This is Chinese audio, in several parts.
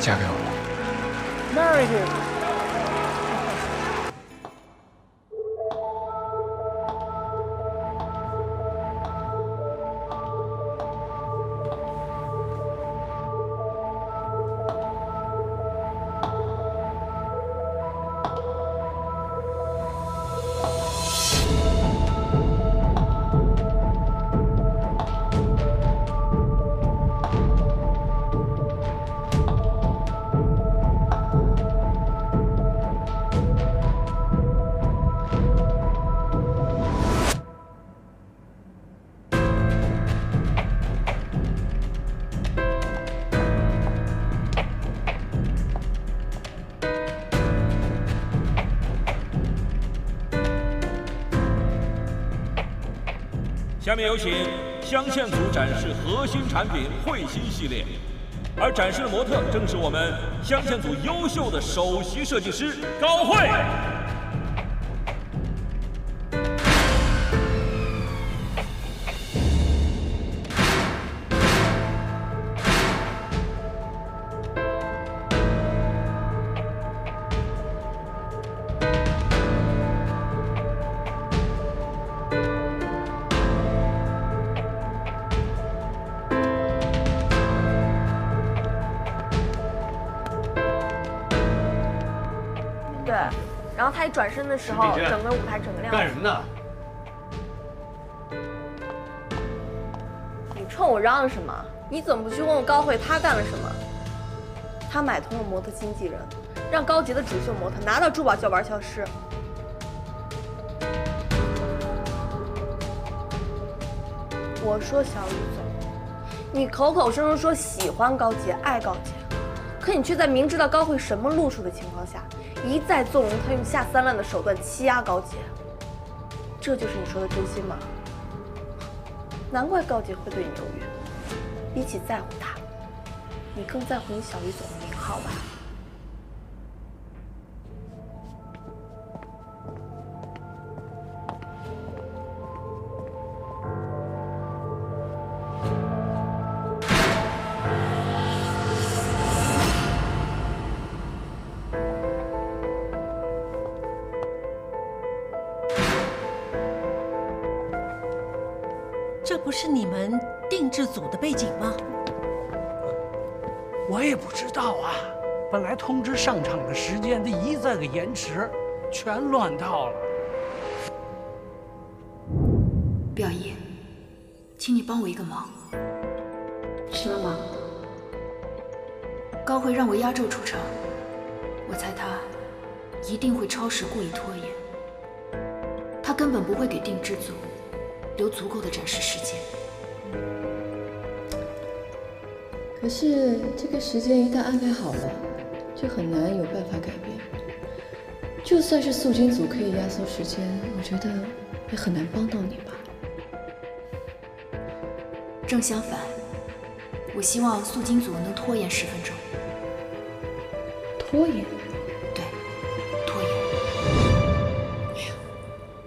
嫁给我。Marry him. 下面有请镶嵌组展示核心产品慧心系列，而展示的模特正是我们镶嵌组优秀的首席设计师高慧。对，然后他一转身的时候，整个舞台整个亮。干什么呢？你冲我嚷嚷什么？你怎么不去问问高慧她干了什么？她买通了模特经纪人，让高洁的主秀模特拿到珠宝就玩消失。我说小雨总，你口口声声说喜欢高洁、爱高洁，可你却在明知道高慧什么路数的情况下，一再纵容她用下三滥的手段欺压高洁。这就是你说的真心吗？难怪高洁会对你犹豫。比起在乎她，你更在乎你小雨总的名号吧？这不是你们定制组的背景吗？我也不知道啊，本来通知上场的时间的一再个延迟，全乱套了。表姨，请你帮我一个忙。什么忙？高慧让我压轴出场，我猜她一定会超时故意拖延，她根本不会给定制组留足够的展示时间。可是这个时间一旦安排好了，就很难有办法改变。就算是素金组可以压缩时间，我觉得也很难帮到你吧。正相反，我希望素金组能拖延10分钟。拖延？对，拖延。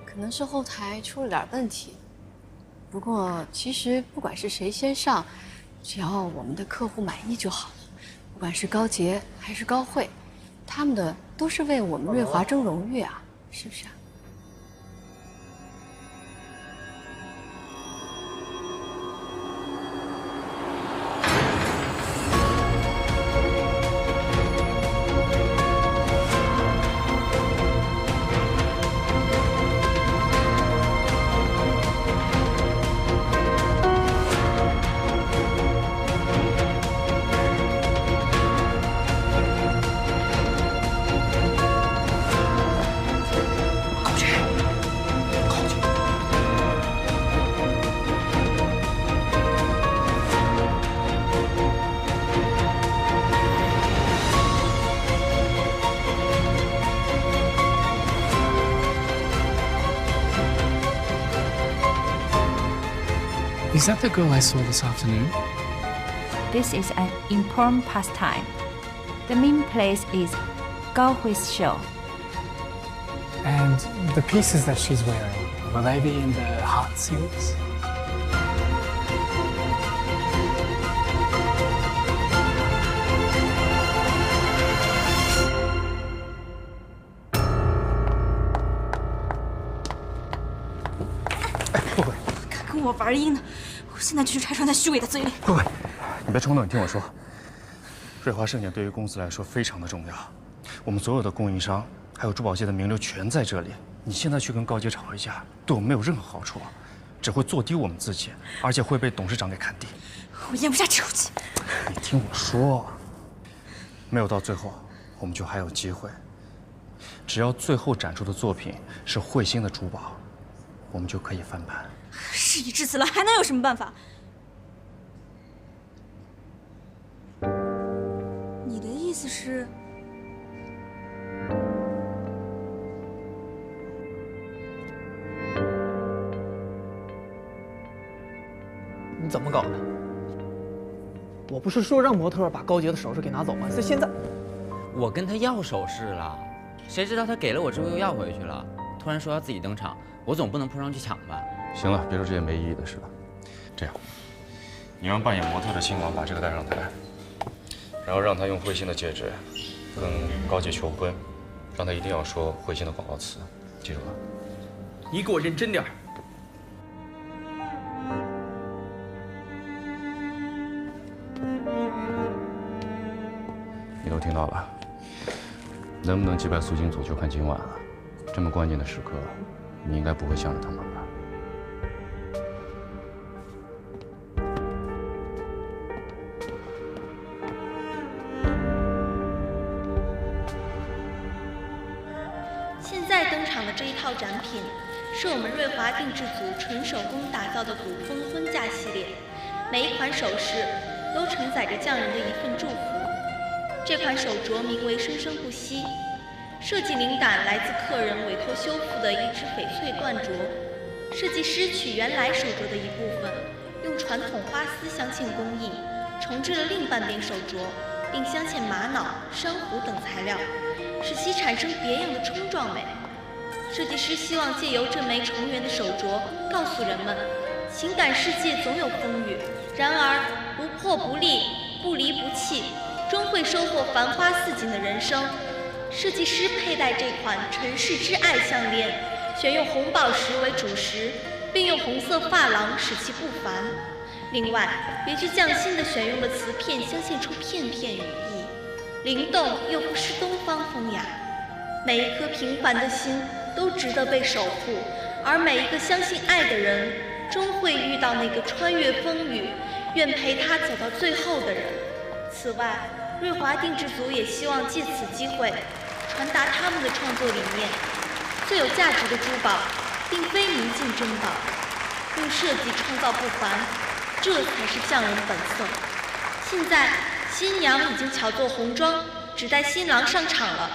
可能是后台出了点问题。不过其实不管是谁先上，只要我们的客户满意就好了。不管是高洁还是高慧，他们的都是为我们瑞华争荣誉啊，是不是啊？Is that the girl I saw this afternoon? This is an important pastime. The main place is Gao Hui's show. And the pieces that she's wearing, will they be in the heart series? 跟我玩阴呢，我现在就去拆穿他虚伪的嘴脸。慧慧，你别冲动，你听我说。瑞华盛典对于公司来说非常的重要，我们所有的供应商还有珠宝界的名流全在这里。你现在去跟高洁吵一架，对我们没有任何好处，只会做低我们自己，而且会被董事长给看低。我咽不下这口气。你听我说，没有到最后，我们就还有机会。只要最后展出的作品是慧心的珠宝，我们就可以翻盘。事已至此了，还能有什么办法？你的意思是？你怎么搞的？我不是说让模特把高洁的首饰给拿走吗？现在，我跟他要首饰了，谁知道他给了我之后又要回去了，突然说要自己登场，我总不能扑上去抢吧？行了，别说这些没意义的事了。这样，你让扮演模特的新郎把这个带上台，然后让他用慧心的戒指跟高洁求婚，让他一定要说慧心的广告词，记住了。你给我认真点儿。你都听到了，能不能击败苏金组就看今晚了。这么关键的时刻，你应该不会向着他们吧？现在登场的这一套展品，是我们瑞华定制组纯手工打造的古风婚嫁系列，每一款首饰都承载着匠人的一份祝福。这款手镯名为“生生不息”，设计灵感来自客人委托修复的一只翡翠缎镯。设计师取原来手镯的一部分，用传统花丝镶嵌工艺重置了另半边手镯，并镶嵌玛瑙、珊瑚等材料，使其产生别样的冲撞美。设计师希望借由这枚重圆的手镯，告诉人们，情感世界总有风雨，然而不破不立，不离不弃，终会收获繁花似锦的人生。设计师佩戴这款尘世之爱项链，选用红宝石为主石，并用红色珐琅使其不凡。另外，别具匠心地选用了瓷片镶嵌出片片羽翼，灵动又不失东方风雅。每一颗平凡的心都值得被守护，而每一个相信爱的人，终会遇到那个穿越风雨，愿陪他走到最后的人。此外，瑞华定制组也希望借此机会，传达他们的创作理念：最有价值的珠宝，并非明镜珍宝，用设计创造不凡，这才是匠人本色。现在，新娘已经巧做红妆，只待新郎上场了。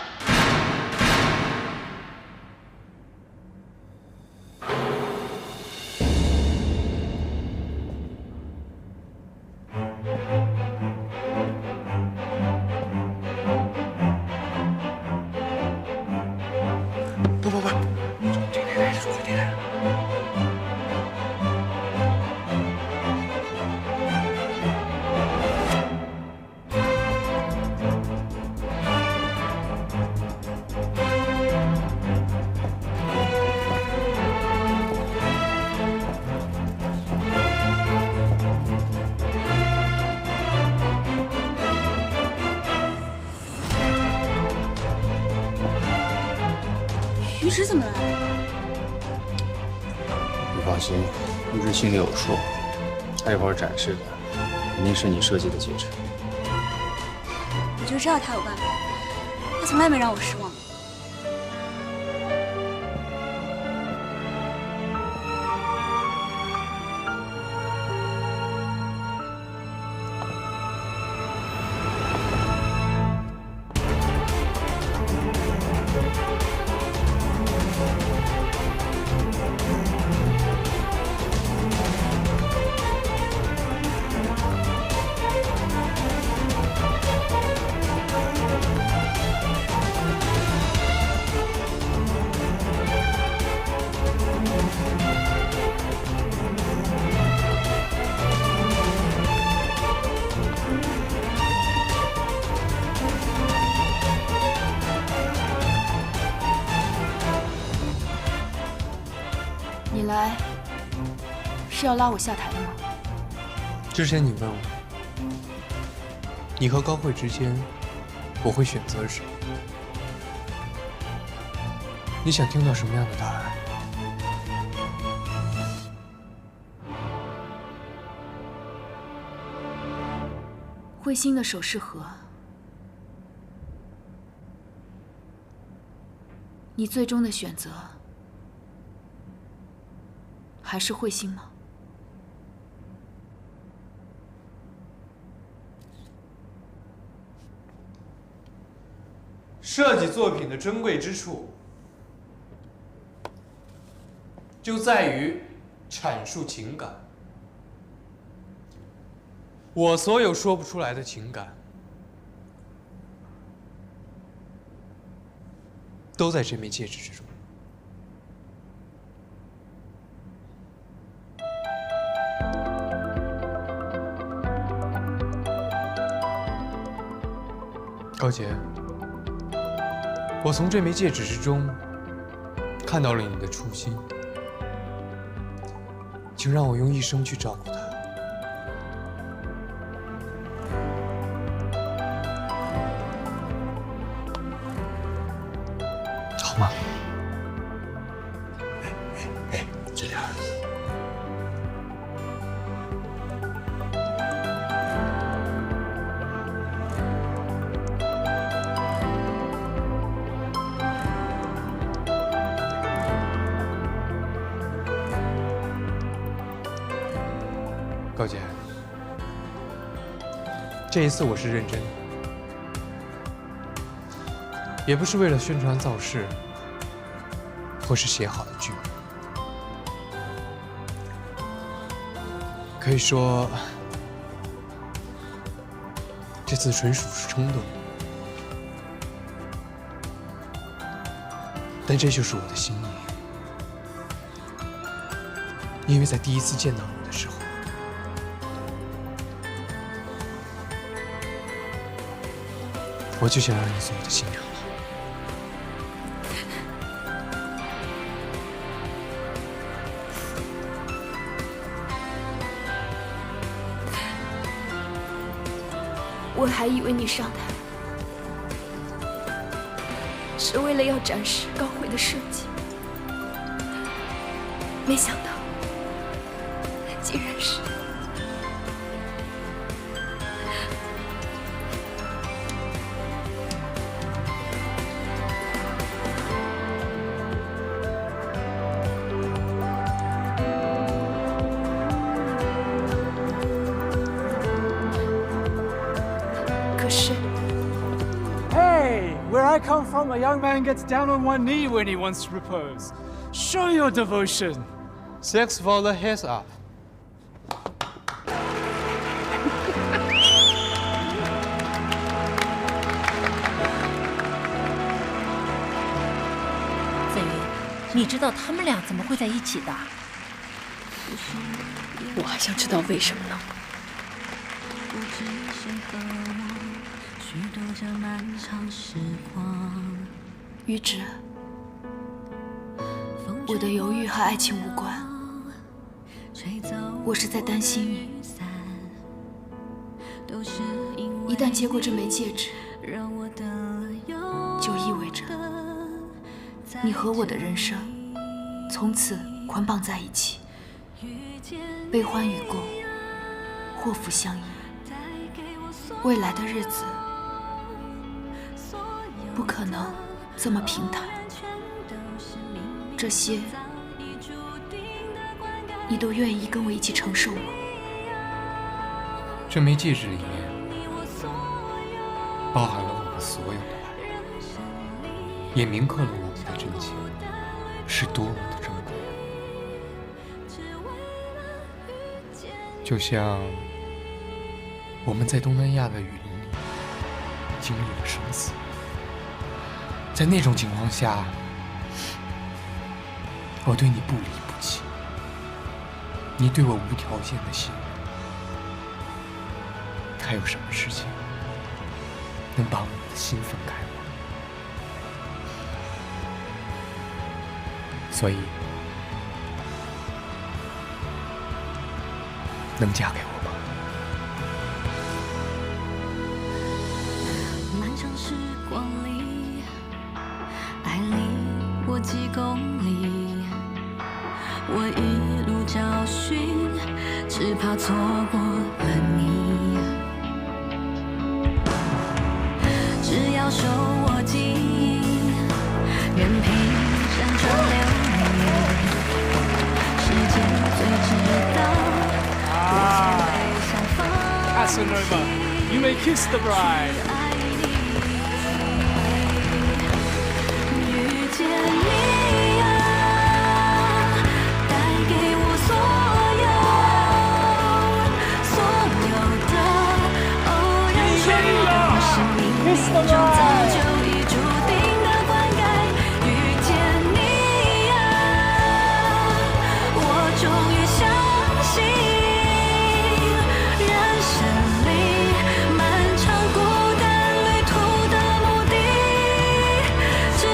鱼池怎么来了？你放心，玉芝心里有数，他一会儿展示的肯定是你设计的戒指。我就知道他有办法，他从来没让我失望过。是要拉我下台的吗？之前你问我，你和高慧之间，我会选择谁？你想听到什么样的答案？慧心的首饰盒，你最终的选择还是慧心吗？设计作品的珍贵之处，就在于阐述情感。我所有说不出来的情感，都在这枚戒指之中。高洁，我从这枚戒指之中看到了你的初心，请让我用一生去照顾它。好吗？这点儿。高洁，这一次我是认真的，也不是为了宣传造势，或是写好的剧本。可以说，这次纯属是冲动，但这就是我的心意。因为在第一次见到你的时候，我就想让你做我的新娘了。我还以为你上台是为了要展示高慧的设计，没想到竟然是……可是 Hey, where I come from, a young man gets down on one knee when he wants to propose. Show your devotion. Thanks for the heads up. 子瑜，你知道他们俩怎么会在一起的？我还想知道为什么呢？玉芝，我的犹豫和爱情无关，我是在担心你。一旦接过这枚戒指，就意味着你和我的人生从此捆绑在一起，悲欢与共，祸福相依。未来的日子不可能这么平坦，这些你都愿意跟我一起承受吗？这枚戒指里面包含了我们所有的爱，也铭刻了我们的真情是多么的珍贵。就像我们在东南亚的雨林里经历了生死，在那种情况下，我对你不离不弃，你对我无条件的信任，还有什么事情能把我们的心分开吗？所以，能嫁给我吗？漫长时光里，爱离我几公里，我一路找寻，只怕错过了你。只要手握紧，任凭山川流离，时间最知道我从未想放弃。 Casanova, you may kiss the bride. 遇见你啊，带给我所有的偶然瞬间，是命运中早就已注定的灌溉。遇见你啊，我终于相信，人生里漫长孤单旅途的目的，只为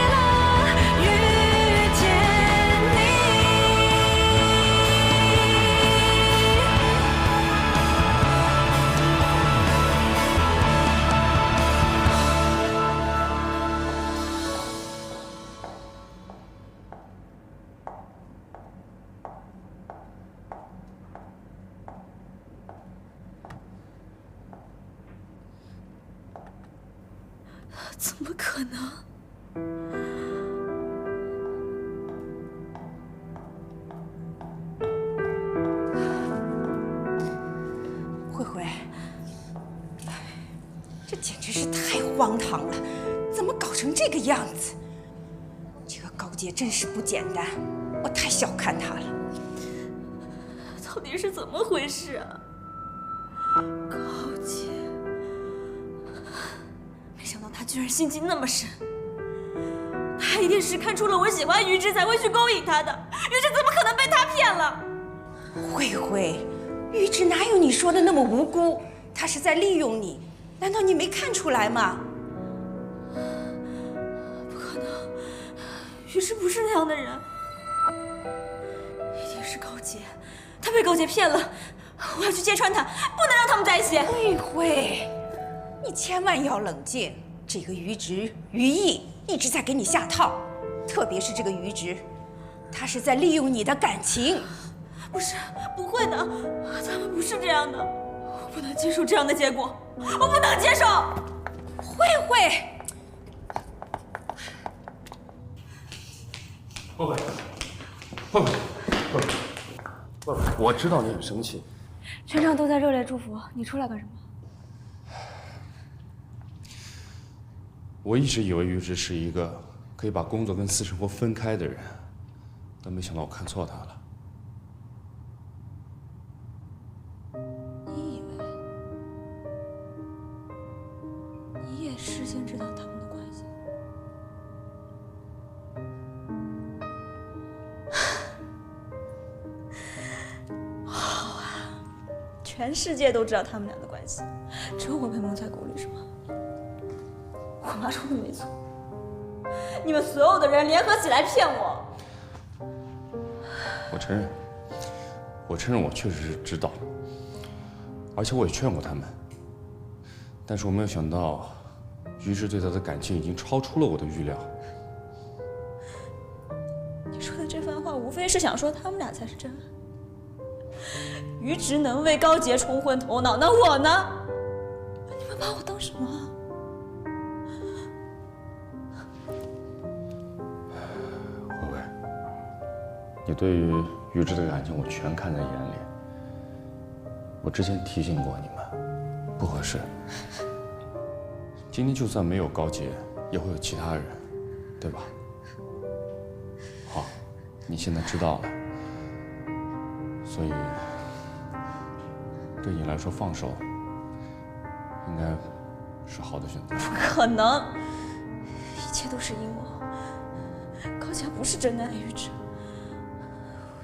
了遇见你。怎么可能？慧慧，这简直是太荒唐了，怎么搞成这个样子？这个高洁真是不简单，我太小看她了。到底是怎么回事啊？高洁，没想到他居然心机那么深，他一定是看出了我喜欢于之才会去勾引他的，于之怎么可能被他骗了？慧慧，于之哪有你说的那么无辜？他是在利用你，难道你没看出来吗？不可能，于之不是那样的人，一定是高洁，他被高洁骗了。我要去揭穿他，不能让他们在一起。慧慧，你千万要冷静。这个于直、于毅一直在给你下套，特别是这个于直，他是在利用你的感情。不是，不会的，他们不是这样的，我不能接受这样的结果，我不能接受。慧慧，慧慧，慧慧，慧慧，我知道你很生气。全场都在热烈祝福，你出来干什么？我一直以为于直是一个可以把工作跟私生活分开的人，但没想到我看错他了。你以为？你也事先知道他们的关系？好啊，全世界都知道他们俩的关系，只有我被蒙在鼓里是吗？我妈说的没错，你们所有的人联合起来骗我。我承认我确实是知道，而且我也劝过他们，但是我没有想到，于直对他的感情已经超出了我的预料。你说的这番话，无非是想说他们俩才是真爱。于直能为高洁冲昏头脑，那我呢？你们把我当什么啊？慧慧，你对于于直的感情我全看在眼里。我之前提醒过你们，不合适。今天就算没有高洁，也会有其他人，对吧？好，你现在知道了，所以对你来说放手，应该是好的选择。不可能，一切都是因我。高洁不是真的爱于直，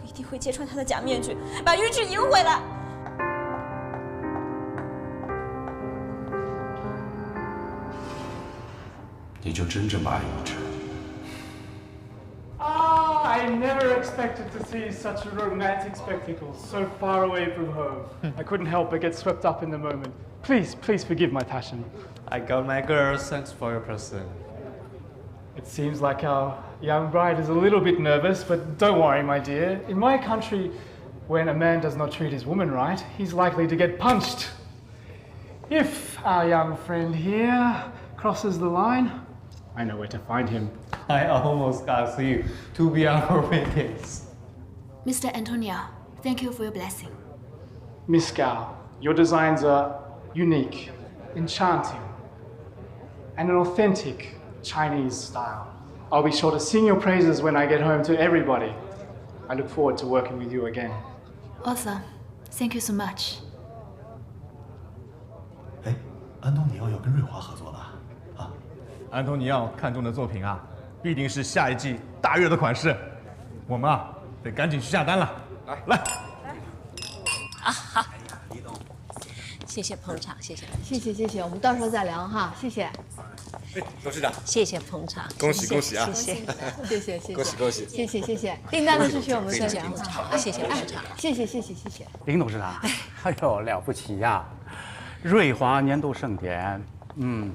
我一定会揭穿他的假面具，把于直赢回来。你就真这么爱于直？I never expected to see such a romantic spectacle so far away from home. I couldn't help but get swept up in the moment. Please forgive my passion. I got my girls. Thanks for your present. It seems like our young bride is a little bit nervous, but don't worry, my dear. In my country, when a man does not treat his woman right, he's likely to get punched. If our young friend here crosses the line, I know where to find him. I almost asked you to be our witness. Mr. Antonio, thank you for your blessing. Miss Gao, your designs are unique, enchanting, and an authentic Chinese style. I'll be sure to sing your praises when I get home to everybody. I look forward to working with you again. Awesome. Thank you so much. 哎，安东尼奥要跟瑞华合作了啊！安东尼奥看中的作品啊，必定是下一季大热的款式。我们啊，得赶紧去下单了。来。啊好，谢谢捧场，谢谢。谢谢，我们到时候再聊哈，谢谢。哎，董事长，谢谢捧场，恭喜恭喜啊！谢谢，恭喜！谢谢，订单的事情我们再聊哈。谢谢捧场，谢谢。林董事长，哎呦了不起呀！瑞华年度盛典，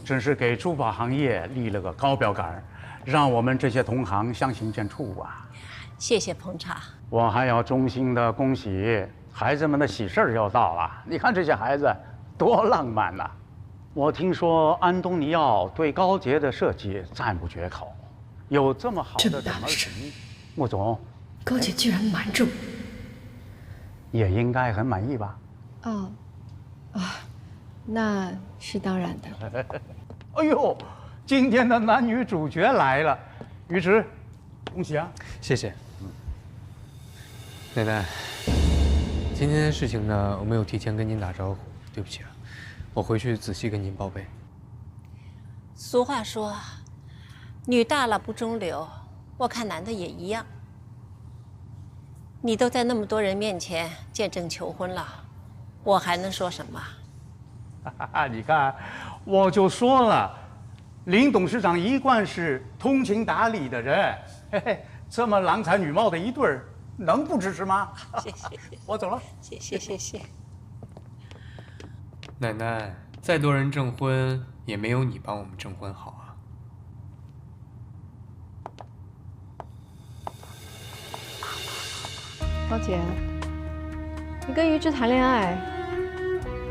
真是给珠宝行业立了个高标杆，让我们这些同行相形见绌啊！谢谢捧场。我还要衷心的恭喜孩子们的喜事儿要到了，你看这些孩子多浪漫呐！我听说安东尼奥对高洁的设计赞不绝口，有这么好的整儿型，穆总，高洁居然瞒着我，也应该很满意吧？那是当然的。哎呦，今天的男女主角来了，于直，恭喜啊！谢谢。奶奶，今天的事情呢，我没有提前跟您打招呼，对不起啊。我回去仔细跟您报备。俗话说，女大了不中留，我看男的也一样。你都在那么多人面前见证求婚了，我还能说什么？你看，我就说了，林董事长一贯是通情达理的人，嘿嘿，这么郎才女貌的一对儿，能不支持吗？谢谢，我走了。谢谢。奶奶，再多人证婚，也没有你帮我们证婚好啊。高洁，你跟于之谈恋爱，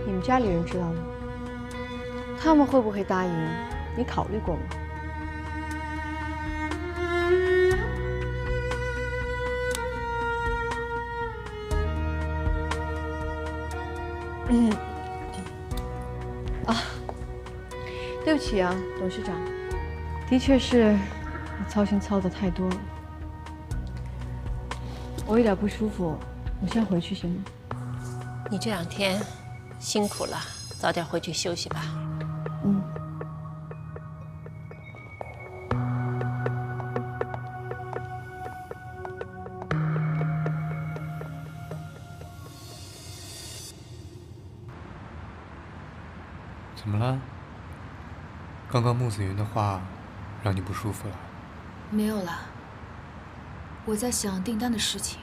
你们家里人知道吗？他们会不会答应？你考虑过吗？对不起啊，董事长，的确是你操心操得太多了。我有点不舒服，我先回去行吗？你这2天辛苦了，早点回去休息吧。怎么了？刚刚穆子云的话让你不舒服了？没有了，我在想订单的事情，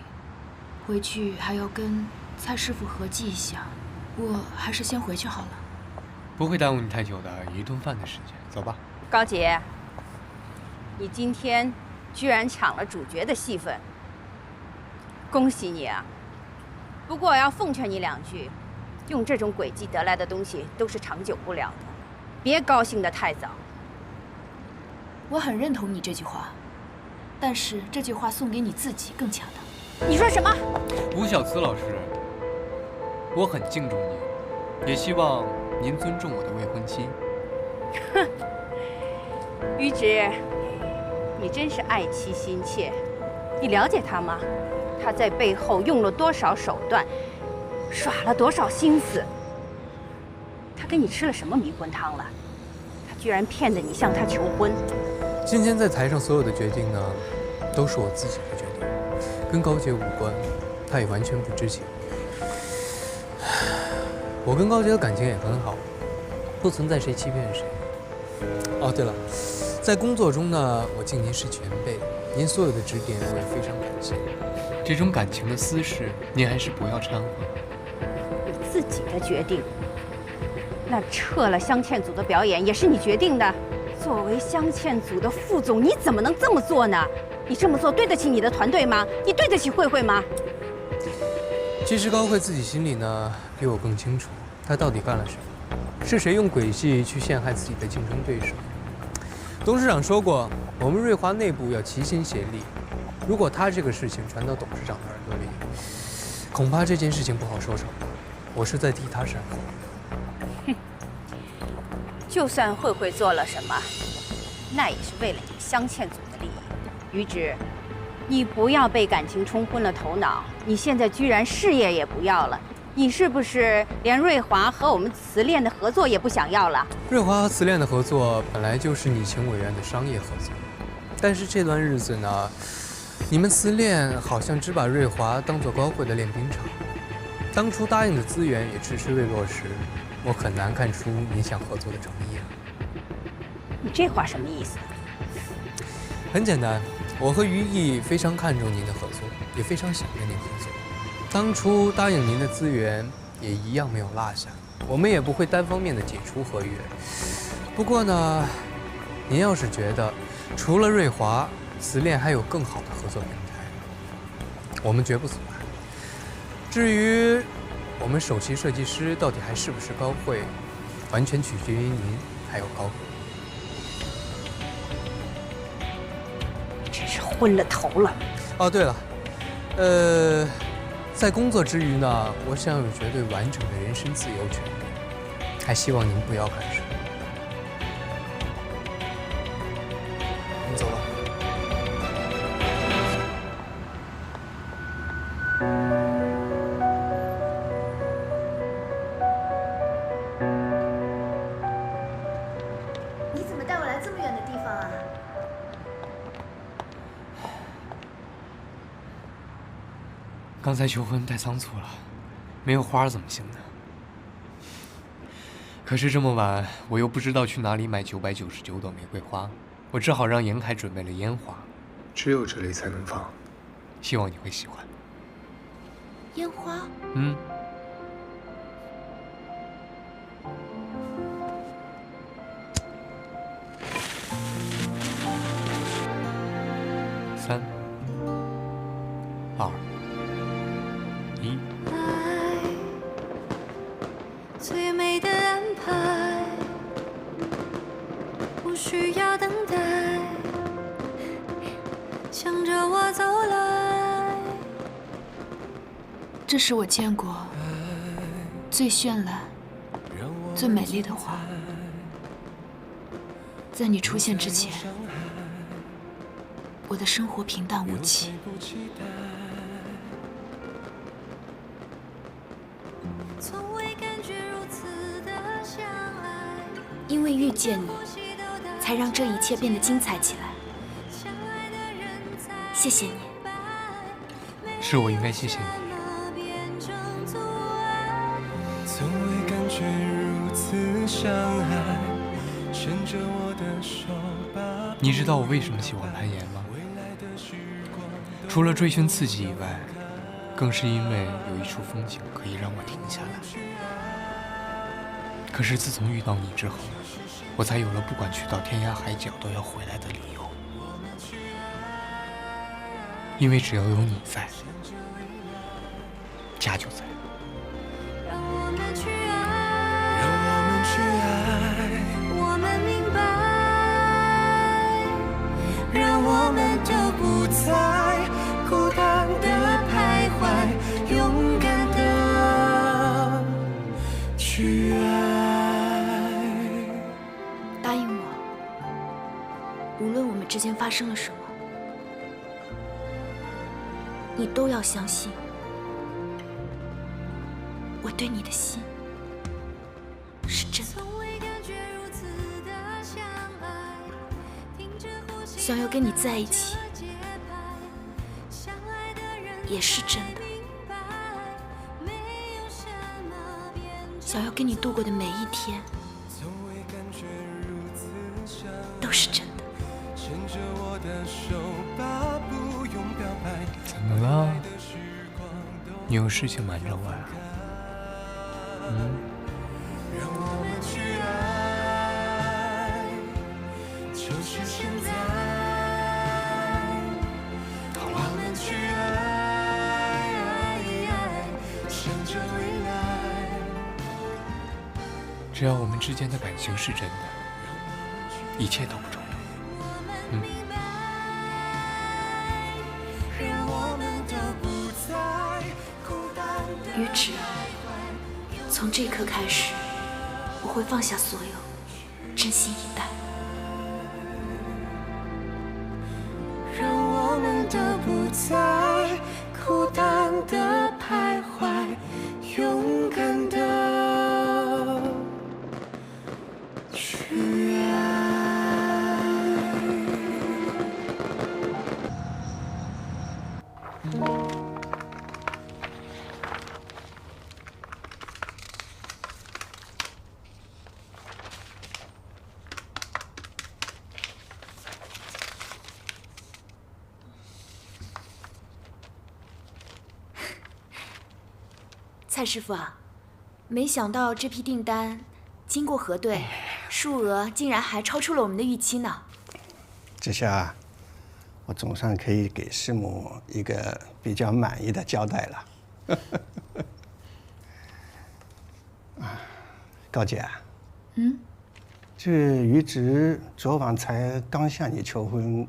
回去还要跟蔡师傅合计一下，我还是先回去好了。不会耽误你太久的，1顿饭的时间，走吧。高洁，你今天居然抢了主角的戏份，恭喜你啊！不过我要奉劝你2句，用这种诡计得来的东西都是长久不了的，别高兴得太早。我很认同你这句话，但是这句话送给你自己更恰当。你说什么？吴小慈老师，我很敬重您，也希望您尊重我的未婚妻。哼，于直，你真是爱妻心切。你了解他吗？他在背后用了多少手段，耍了多少心思。他给你吃了什么迷魂汤了？他居然骗得你向他求婚。今天在台上所有的决定呢，都是我自己的决定，跟高洁无关，她也完全不知情。我跟高洁的感情也很好，不存在谁欺骗谁。哦，对了，在工作中呢，我敬您是前辈，您所有的指点我也非常感谢。这种感情的私事，您还是不要掺和。你自己的决定。那撤了镶嵌组的表演也是你决定的。作为镶嵌组的副总，你怎么能这么做呢？你这么做对得起你的团队吗？你对得起慧慧吗？其实高慧自己心里呢，比我更清楚，她到底干了什么，是谁用诡计去陷害自己的竞争对手。董事长说过，我们瑞华内部要齐心协力。如果他这个事情传到董事长的耳朵里，恐怕这件事情不好收场。我是在替他善后。哼，就算慧慧做了什么，那也是为了你镶嵌组的利益。于芷，你不要被感情冲昏了头脑。你现在居然事业也不要了，你是不是连瑞华和我们瓷炼的合作也不想要了？瑞华和瓷炼的合作本来就是你请委员的商业合作，但是这段日子呢，你们瓷炼好像只把瑞华当作高慧的练兵场，当初答应的资源也迟迟未落实，我很难看出你想合作的诚意。你这话什么意思？很简单，我和于毅非常看重您的合作，也非常想跟您合作。当初答应您的资源也一样没有落下，我们也不会单方面的解除合约。不过呢，您要是觉得除了瑞华，瓷炼还有更好的合作平台，我们绝不阻拦。至于我们首席设计师到底还是不是高慧，完全取决于您还有高慧。真是昏了头了。哦，对了，在工作之余呢，我想有绝对完整的人身自由权，还希望您不要干涉。你走吧。你怎么带我来这么远的地方啊？刚才求婚太仓促了，没有花怎么行呢？可是这么晚，我又不知道去哪里买999朵玫瑰花，我只好让严凯准备了烟花，只有这里才能放，希望你会喜欢。烟花？嗯。3、2、1。最美的安排，不需要等待，向着我走来。这是我见过最绚烂、最美丽的花。在你出现之前，我的生活平淡无奇。因为遇见你，才让这一切变得精彩起来。谢谢你。是我应该谢谢你。从未感觉如此相爱，牵着我的手把。你知道我为什么喜欢攀岩吗？除了追寻刺激以外，更是因为有一处风景可以让我停下来。可是自从遇到你之后，我才有了不管去到天涯海角都要回来的理由。因为只要有你在，家就在。让我们去爱，让我们去爱，我们明白，让我们都不再孤单的徘徊，勇敢的去爱。答应我，无论我们之间发生了什么，你都要相信，我对你的心是真的。想要跟你在一起，也是真的。想要跟你度过的每一天，都是真的。牵着我的手吧。你有事情瞒着我呀？让我们去爱，就是现在。我们去爱，向着未来。只要我们之间的感情是真的，一切都不重要。于芷，从这一刻开始，我会放下所有，真心以待。让我们都不再孤单的徘徊，勇敢的去爱。蔡师傅啊，没想到这批订单经过核对，数额竟然还超出了我们的预期呢。这下我总算可以给师母一个比较满意的交代了。高姐，这于芷昨晚才刚向你求婚，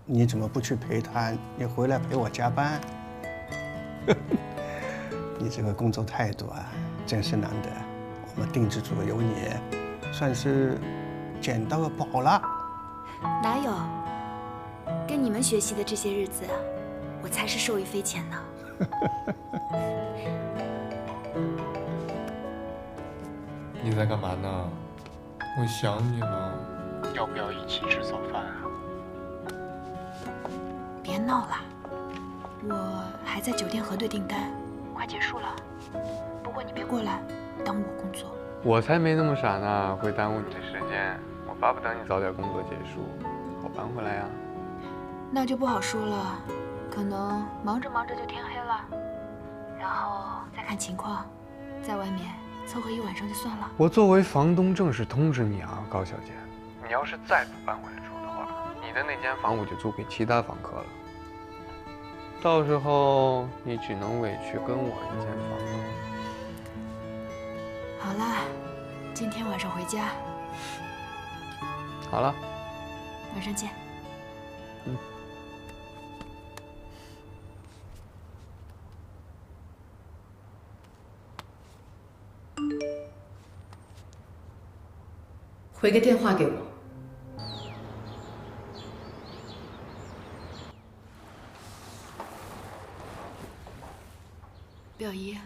你怎么不去陪她？你回来陪我加班？你这个工作态度啊，真是难得。我们定制组有你，算是捡到个宝了。哪有？跟你们学习的这些日子，我才是受益匪浅呢。你在干嘛呢？我想你了。要不要一起吃早饭啊？别闹了，我还在酒店核对订单，快结束了。不过你别过来耽误我工作。我才没那么傻呢，会耽误你的时间。我巴不得你早点工作结束，我搬回来呀。那就不好说了，可能忙着忙着就天黑了，然后再看情况，在外面凑合一晚上就算了。我作为房东正式通知你啊，高小姐，你要是再不搬回来住的话，你的那间房我就租给其他房客了。到时候你只能委屈跟我一间房了。好啦，今天晚上回家。好了，晚上见。回个电话给我。表姨，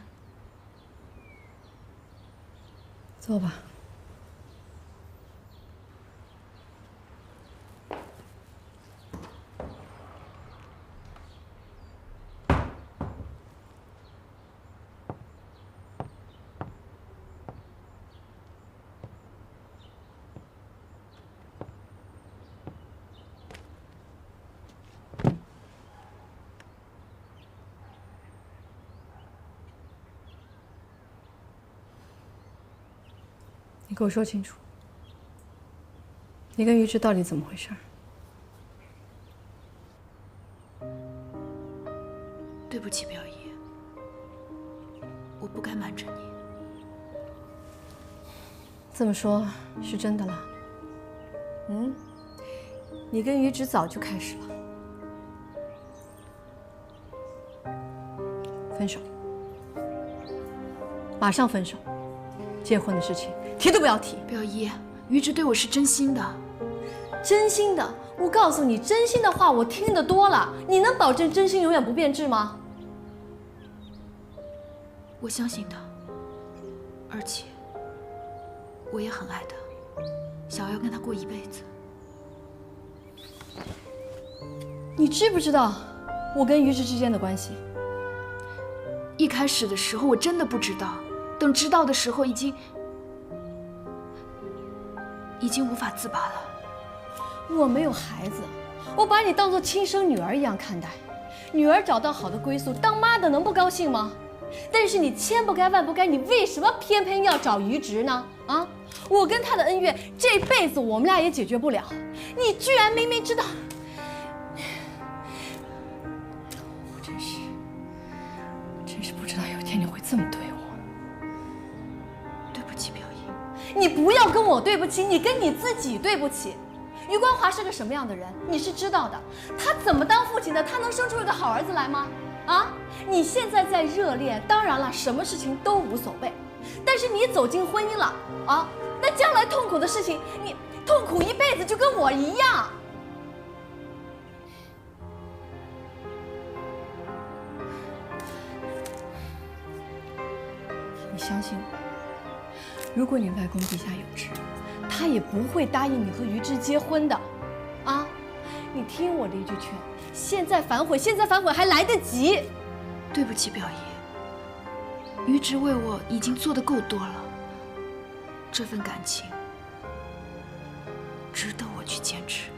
坐吧。你给我说清楚，你跟于芷到底怎么回事？对不起，表姨，我不该瞒着你。这么说，是真的了？你跟于芷早就开始了，分手，马上分手，结婚的事情提都不要提。表姨，于芷对我是真心的，真心的。我告诉你，真心的话我听得多了。你能保证真心永远不变质吗？我相信他，而且我也很爱他，想要跟他过一辈子。你知不知道我跟于芷之间的关系？一开始的时候我真的不知道，等知道的时候已经无法自拔了。我没有孩子，我把你当作亲生女儿一样看待。女儿找到好的归宿，当妈的能不高兴吗？但是你千不该万不该，你为什么偏偏要找于直呢？啊，我跟他的恩怨这辈子我们俩也解决不了，你居然明明知道，我真是不知道有一天你会这么对我。对不起，表姨。你不要跟我对不起，你跟你自己对不起。余光华是个什么样的人，你是知道的。他怎么当父亲的？他能生出一个好儿子来吗？啊，你现在在热恋，当然了，什么事情都无所谓。但是你走进婚姻了啊，那将来痛苦的事情，你痛苦一辈子，就跟我一样。你相信我，如果你外公地下有知，他也不会答应你和于之结婚的，啊！你听我的一句劝，现在反悔还来得及。对不起，表姨，于直为我已经做得够多了，这份感情值得我去坚持。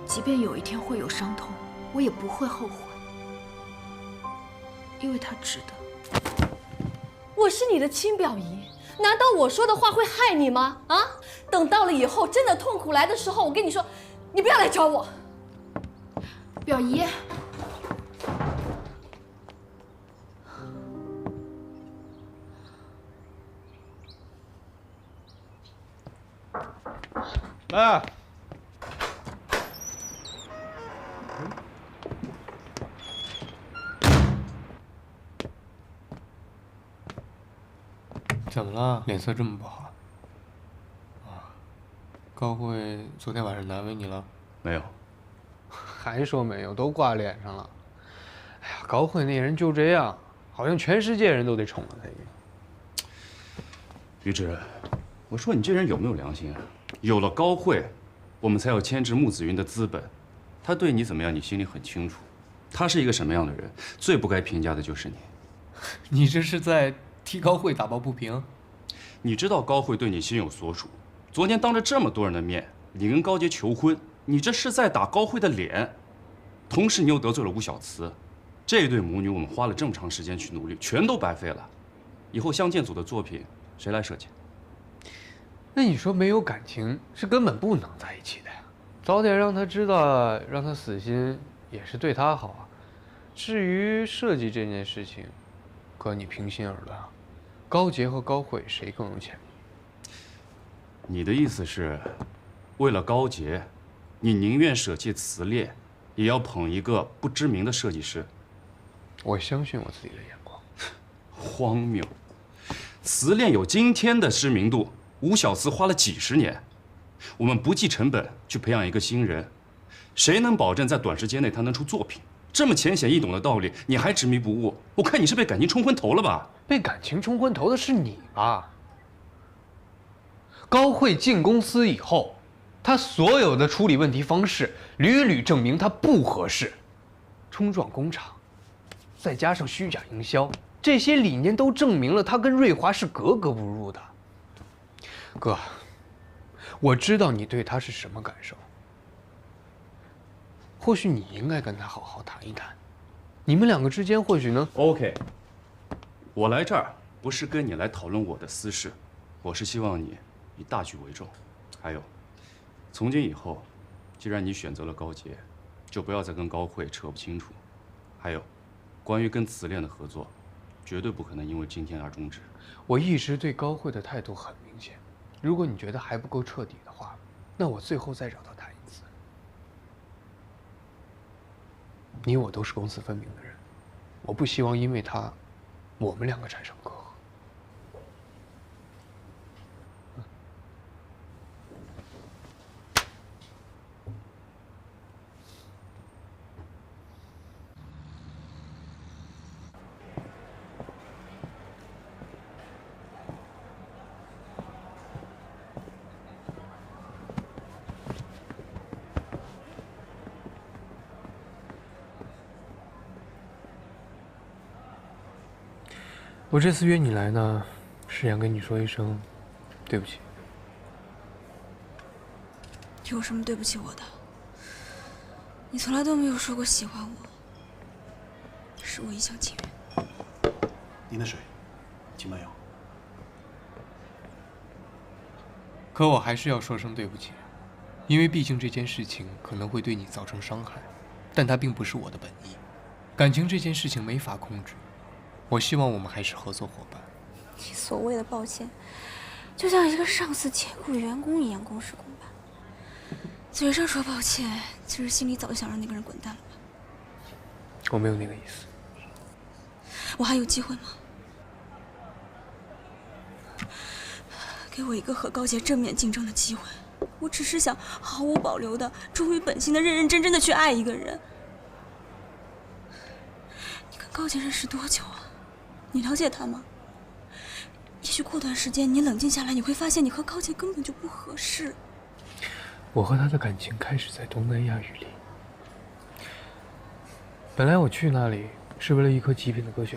即便有一天会有伤痛，我也不会后悔，因为他值得。我是你的亲表姨，难道我说的话会害你吗？啊！等到了以后真的痛苦来的时候，我跟你说，你不要来找我。表姨，来。怎么了？脸色这么不好？啊，高慧昨天晚上难为你了？没有。还说没有，都挂脸上了。哎呀，高慧那人就这样，好像全世界人都得宠了他一样。于直，我说你这人有没有良心啊？有了高慧，我们才有牵制穆子云的资本。他对你怎么样，你心里很清楚。他是一个什么样的人，最不该评价的就是你。你这是在替高慧打抱不平？你知道高慧对你心有所属，昨天当着这么多人的面，你跟高洁求婚，你这是在打高慧的脸。同时，你又得罪了吴小慈，这对母女我们花了这么长时间去努力，全都白费了。以后相见组的作品谁来设计？那你说没有感情是根本不能在一起的呀。早点让他知道，让他死心也是对他好啊。至于设计这件事情，哥你平心而论啊，高洁和高慧谁更有潜力？你的意思是，为了高洁，你宁愿舍弃瓷炼，也要捧一个不知名的设计师？我相信我自己的眼光。荒谬！瓷炼有今天的知名度，吴小慈花了几十年，我们不计成本去培养一个新人，谁能保证在短时间内他能出作品？这么浅显易懂的道理，你还执迷不悟？我看你是被感情冲昏头了吧？被感情冲昏头的是你吧？高慧进公司以后，她所有的处理问题方式屡屡证明她不合适，冲撞工厂，再加上虚假营销，这些理念都证明了她跟瑞华是格格不入的。哥，我知道你对她是什么感受。或许你应该跟他好好谈一谈，你们两个之间或许能 OK。我来这儿不是跟你来讨论我的私事，我是希望你以大局为重。还有，从今以后，既然你选择了高洁，就不要再跟高慧扯不清楚。还有，关于跟瓷炼的合作，绝对不可能因为今天而终止。我一直对高慧的态度很明显，如果你觉得还不够彻底的话，那我最后再找他谈一次。你我都是公私分明的人，我不希望因为他，我们两个产生隔阂。我这次约你来呢，是想跟你说一声对不起。有什么对不起我的？你从来都没有说过喜欢我，是我一厢情愿。您的水，请慢用。可我还是要说声对不起，因为毕竟这件事情可能会对你造成伤害，但它并不是我的本意。感情这件事情没法控制，我希望我们还是合作伙伴。你所谓的抱歉，就像一个上司解雇员工一样公事公办。嘴上说抱歉，其实心里早就想让那个人滚蛋了吧？我没有那个意思。我还有机会吗？给我一个和高洁正面竞争的机会，我只是想毫无保留的、忠于本心的、认认真真的去爱一个人。你跟高洁认识多久啊？你了解他吗？也许过段时间你冷静下来，你会发现你和高洁根本就不合适。我和他的感情开始在东南亚雨林。本来我去那里是为了一颗极品的歌秀，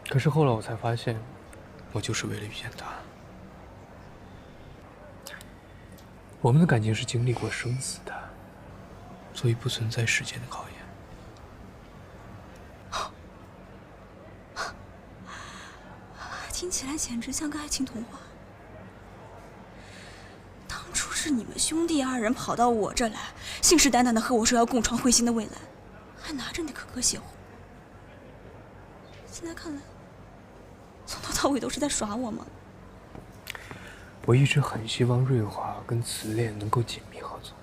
可是后来我才发现，我就是为了遇见他。我们的感情是经历过生死的，所以不存在时间的考验。听起来简直像个爱情童话。当初是你们兄弟二人跑到我这来，信誓旦旦的和我说要共创彗星的未来，还拿着那颗歌血红。现在看来，从头到尾都是在耍我吗？我一直很希望瑞华跟慈恋能够紧密合作，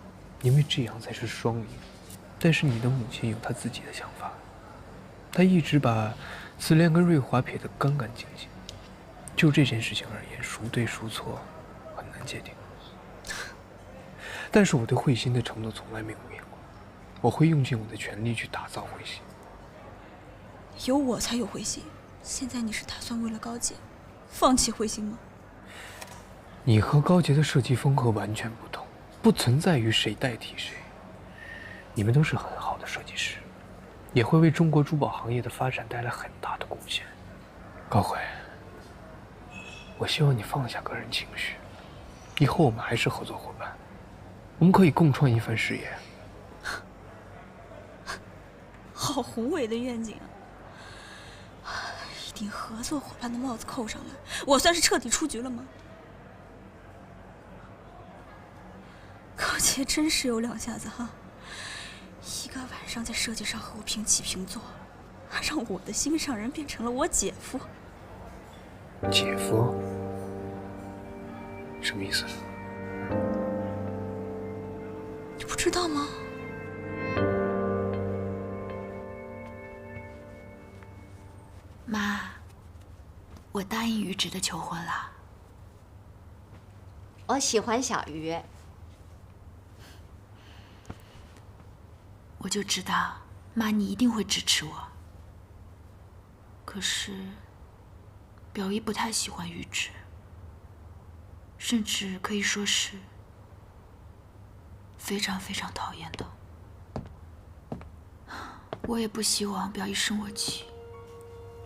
因为这样才是双赢。但是你的母亲有她自己的想法，她一直把慈恋跟瑞华撇得干干净净。就这件事情而言，孰对孰错很难界定。但是我对彗星的承诺从来没有变过，我会用尽我的全力去打造彗星。有我才有彗星，现在你是打算为了高洁放弃彗星吗？你和高洁的设计风格完全不同，不存在于谁代替谁。你们都是很好的设计师，也会为中国珠宝行业的发展带来很大的贡献。高慧，我希望你放下个人情绪，以后我们还是合作伙伴，我们可以共创一番事业。好宏伟的愿景啊！一顶合作伙伴的帽子扣上来，我算是彻底出局了吗？高洁真是有两下子哈，一个晚上在设计上和我平起平坐，还让我的心上人变成了我姐夫。姐夫？什么意思？你不知道吗？妈，我答应于直的求婚了。我喜欢小鱼。我就知道，妈你一定会支持我。可是，表姨不太喜欢于直，甚至可以说是非常非常讨厌的。我也不希望表姨生我气。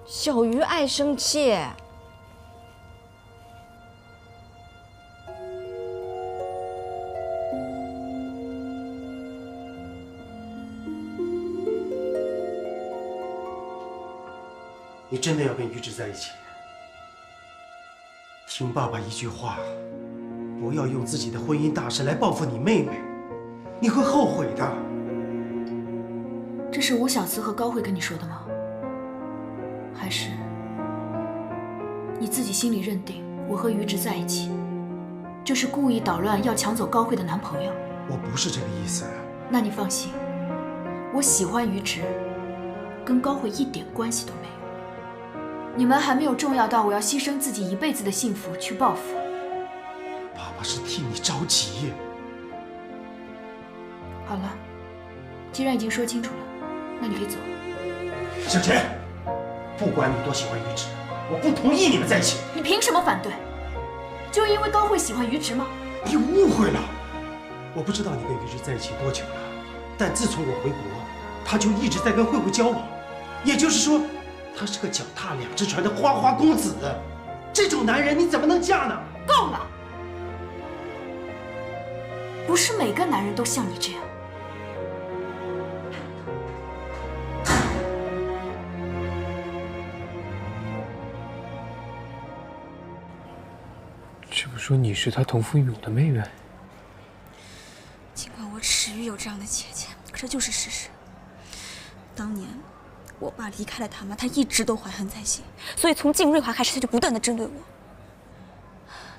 小鱼爱生气。你真的要跟于直在一起？听爸爸一句话，不要用自己的婚姻大事来报复你妹妹，你会后悔的。这是吴小慈和高慧跟你说的吗？还是你自己心里认定我和于直在一起，就是故意捣乱要抢走高慧的男朋友？我不是这个意思。那你放心，我喜欢于直，跟高慧一点关系都没有。你们还没有重要到我要牺牲自己一辈子的幸福去报复。爸爸是替你着急。好了，既然已经说清楚了，那你可以走了。小钱，不管你多喜欢于直，我不同意你们在一起。你凭什么反对？就因为高慧喜欢于直吗？你误会了。我不知道你跟于直在一起多久了，但自从我回国，他就一直在跟慧慧交往，也就是说，他是个脚踏两只船的花花公子。这种男人你怎么能嫁呢？够了！不是每个男人都像你这样。这不说你是他同父异母的妹妹？尽管我耻于有这样的姐姐，可这就是事实。当年我爸离开了他妈，他一直都怀恨在心，所以从进瑞华开始，他就不断的针对我。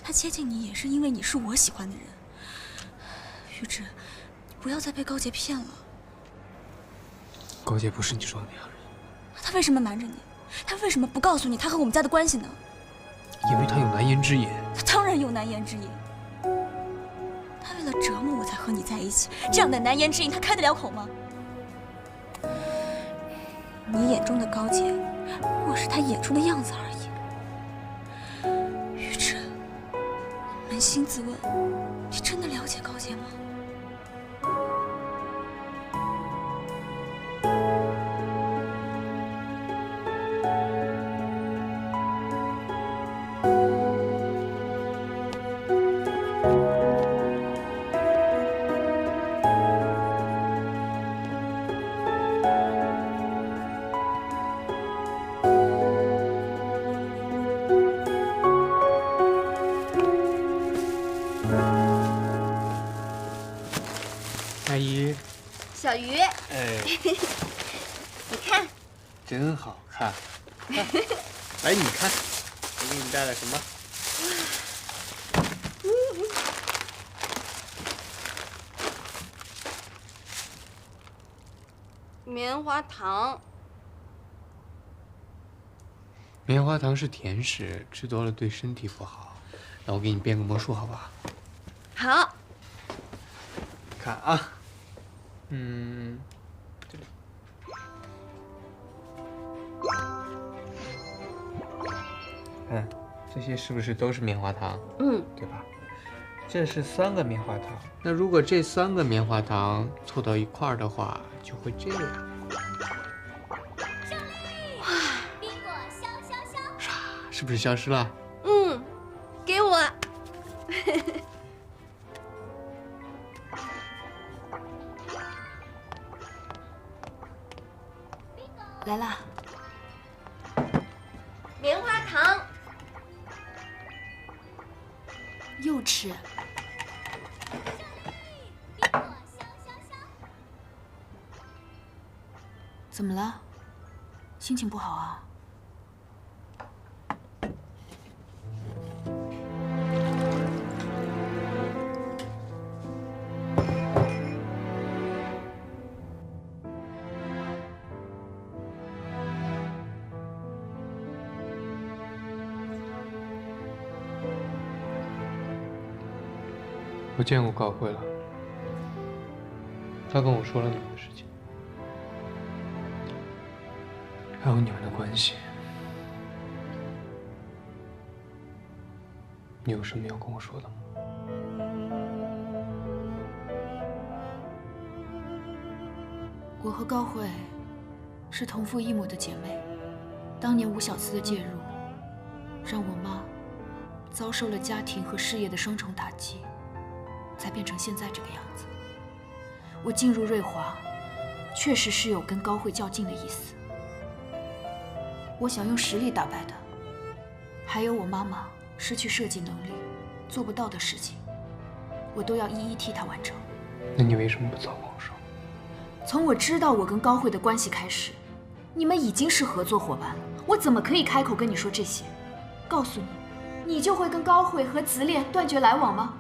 他接近你也是因为你是我喜欢的人。玉芝，你不要再被高洁骗了。高洁不是你说的那样人。他为什么瞒着你？他为什么不告诉你他和我们家的关系呢？因为他有难言之隐。他当然有难言之隐。他为了折磨我才和你在一起，这样的难言之隐他开得了口吗？你眼中的高洁，不过是他演出的样子而已。玉芝，扪心自问，你真的了解高洁吗？阿姨，小鱼，哎，你看，真好看。来，你看，我给你带了什么？棉花糖。棉花糖是甜食，吃多了对身体不好。那我给你变个魔术，好不好？好。看啊，这里。看，这些是不是都是棉花糖？对吧？这是3个棉花糖。那如果这3个棉花糖凑到一块儿的话，就会这样。哇！宾果消消消！是不是消失了？给我。来啦！棉花糖。又吃。怎么了？心情不好啊？我见过高慧了，他跟我说了你们的事情，还有你们的关系。你有什么要跟我说的吗？我和高慧是同父异母的姐妹，当年吴小四的介入，让我妈遭受了家庭和事业的双重打击。才变成现在这个样子。我进入瑞华，确实是有跟高慧较劲的意思。我想用实力打败她，还有我妈妈失去设计能力做不到的事情，我都要一一替她完成。那你为什么不早跟我说？从我知道我跟高慧的关系开始，你们已经是合作伙伴了，我怎么可以开口跟你说这些？告诉你，你就会跟高慧和子恋断绝来往吗？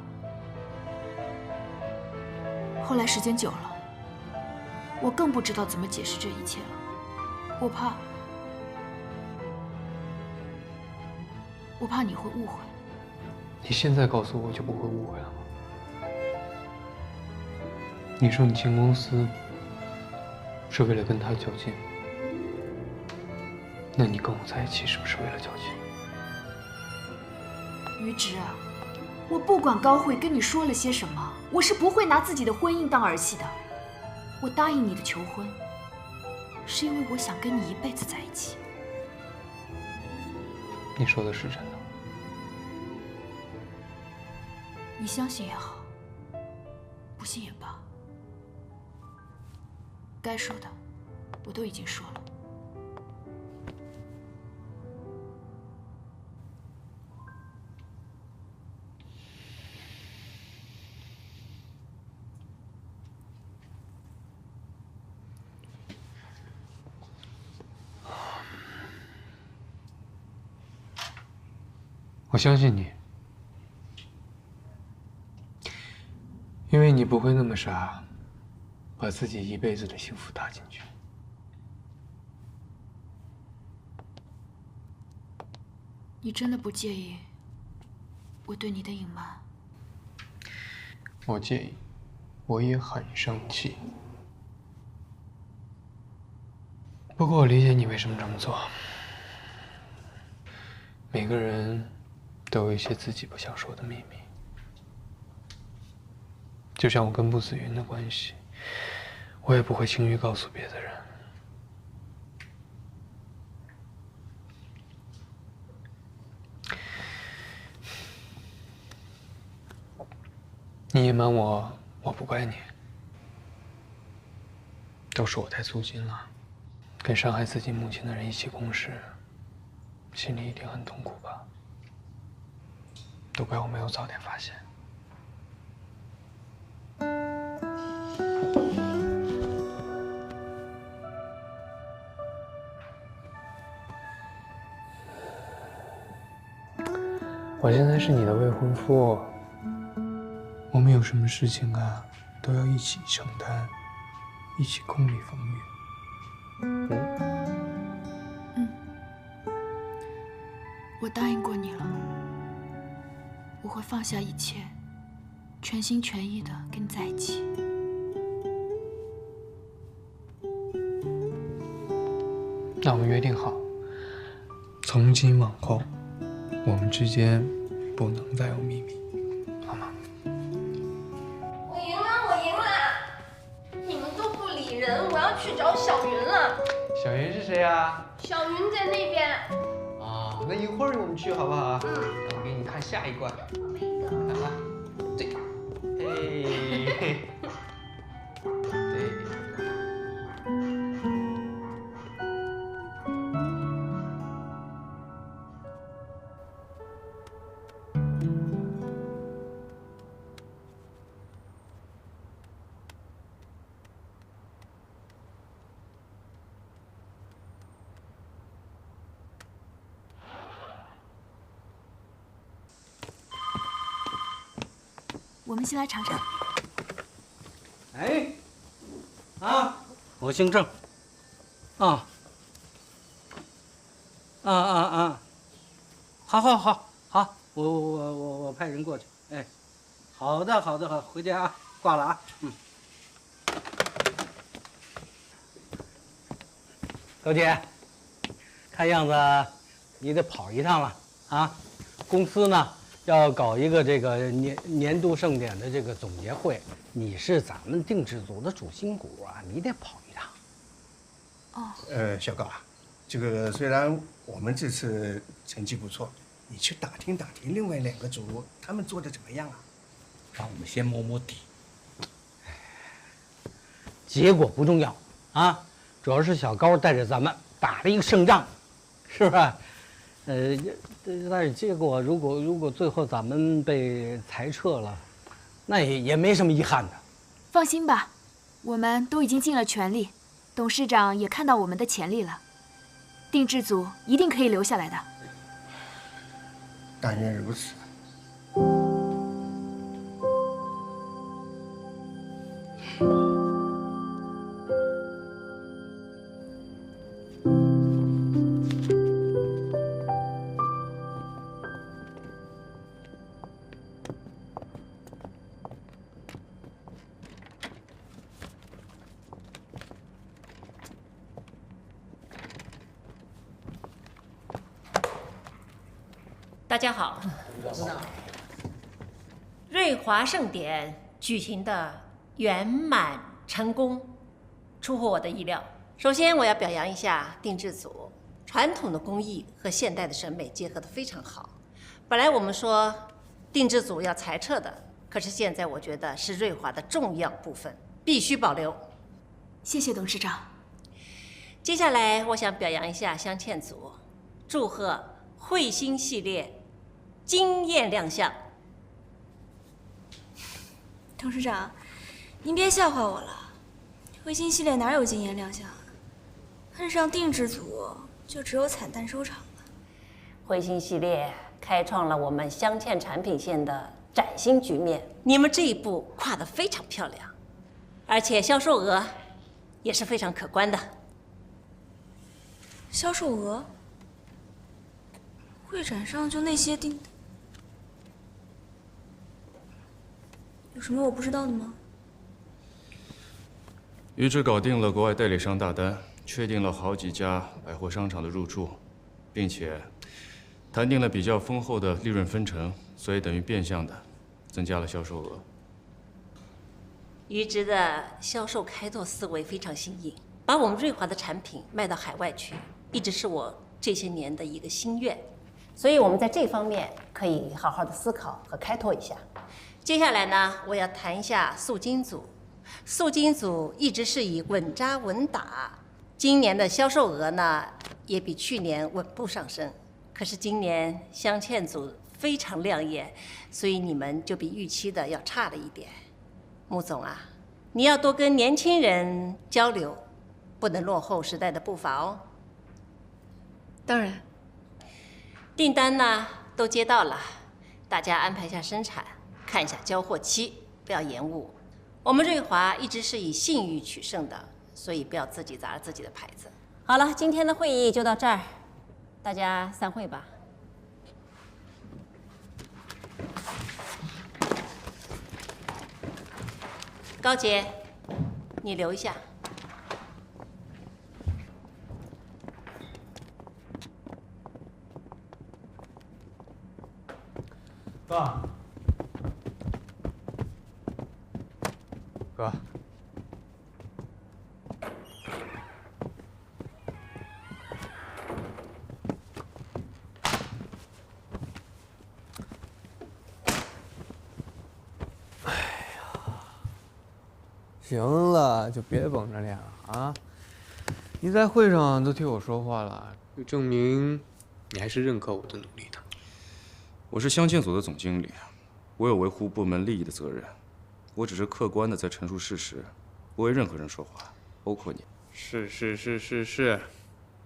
后来时间久了，我更不知道怎么解释这一切了。我怕你会误会。你现在告诉我就不会误会了吗？你说你进公司是为了跟他较劲，那你跟我在一起是不是为了较劲？于直啊，我不管高慧跟你说了些什么，我是不会拿自己的婚姻当儿戏的。我答应你的求婚，是因为我想跟你一辈子在一起。你说的是真的？你相信也好，不信也罢，该说的我都已经说了。我相信你，因为你不会那么傻，把自己一辈子的幸福搭进去。你真的不介意我对你的隐瞒？我介意，我也很生气。不过我理解你为什么这么做。每个人都有一些自己不想说的秘密，就像我跟穆子云的关系，我也不会轻易告诉别的人。你隐瞒我，我不怪你，都是我太粗心了，跟伤害自己母亲的人一起共事，心里一定很痛苦吧？都怪我没有早点发现。我现在是你的未婚夫，我们有什么事情啊，都要一起承担，一起共历风雨。我答应过你了，我会放下一切，全心全意的跟你在一起。那我们约定好，从今往后，我们之间不能再有秘密，好吗？我赢了，我赢了！你们都不理人，我要去找小云了。小云是谁呀？小云在那边。啊，那一会儿我们去好不好？我给你看下一关。看吧，这个，嘿，对。我们先来尝尝。哎，啊，我姓郑。啊。好，我派人过去。哎，好的，好，回家啊，挂了啊。高姐，看样子你得跑一趟了啊。公司呢要搞一个这个年度盛典的这个总结会，你是咱们定制组的主心骨啊，你得跑一趟。哦。小高啊，这个虽然我们这次成绩不错，你去打听打听另外2个组他们做的怎么样啊？让我们先摸摸底。结果不重要啊，主要是小高带着咱们打了一个胜仗，是吧？但是结果如果最后咱们被裁撤了，那也没什么遗憾的。放心吧，我们都已经尽了全力，董事长也看到我们的潜力了，定制组一定可以留下来的。但愿如此。大家好，瑞华盛典举行的圆满成功，出乎我的意料。首先，我要表扬一下定制组，传统的工艺和现代的审美结合得非常好。本来我们说定制组要裁撤的，可是现在我觉得是瑞华的重要部分，必须保留。谢谢董事长。接下来，我想表扬一下镶嵌组，祝贺彗星系列惊艳亮相。董事长，您别笑话我了，彗星系列哪有惊艳亮相啊？看上定制组就只有惨淡收场了。彗星系列开创了我们镶嵌产品线的崭新局面。你们这一步跨得非常漂亮，而且销售额也是非常可观的。销售额？会展上就那些订单，有什么我不知道的吗？于之搞定了国外代理商大单，确定了好几家百货商场的入驻，并且谈定了比较丰厚的利润分成，所以等于变相的增加了销售额。于之的销售开拓思维非常新颖，把我们瑞华的产品卖到海外去，一直是我这些年的一个心愿。所以我们在这方面可以好好的思考和开拓一下。接下来呢，我要谈一下素金组。素金组一直是以稳扎稳打，今年的销售额呢也比去年稳步上升。可是今年镶嵌组非常亮眼，所以你们就比预期的要差了一点。穆总啊，你要多跟年轻人交流，不能落后时代的步伐哦。当然。订单呢都接到了，大家安排一下生产，看一下交货期，不要延误。我们瑞华一直是以信誉取胜的，所以不要自己砸了自己的牌子。好了，今天的会议就到这儿，大家散会吧。高姐，你留一下。爸，哥，哎呀，行了，就别绷着脸了啊！你在会上都替我说话了，就证明你还是认可我的努力的。我是镶嵌组的总经理，我有维护部门利益的责任。我只是客观的在陈述事实，不为任何人说话，包括你。是，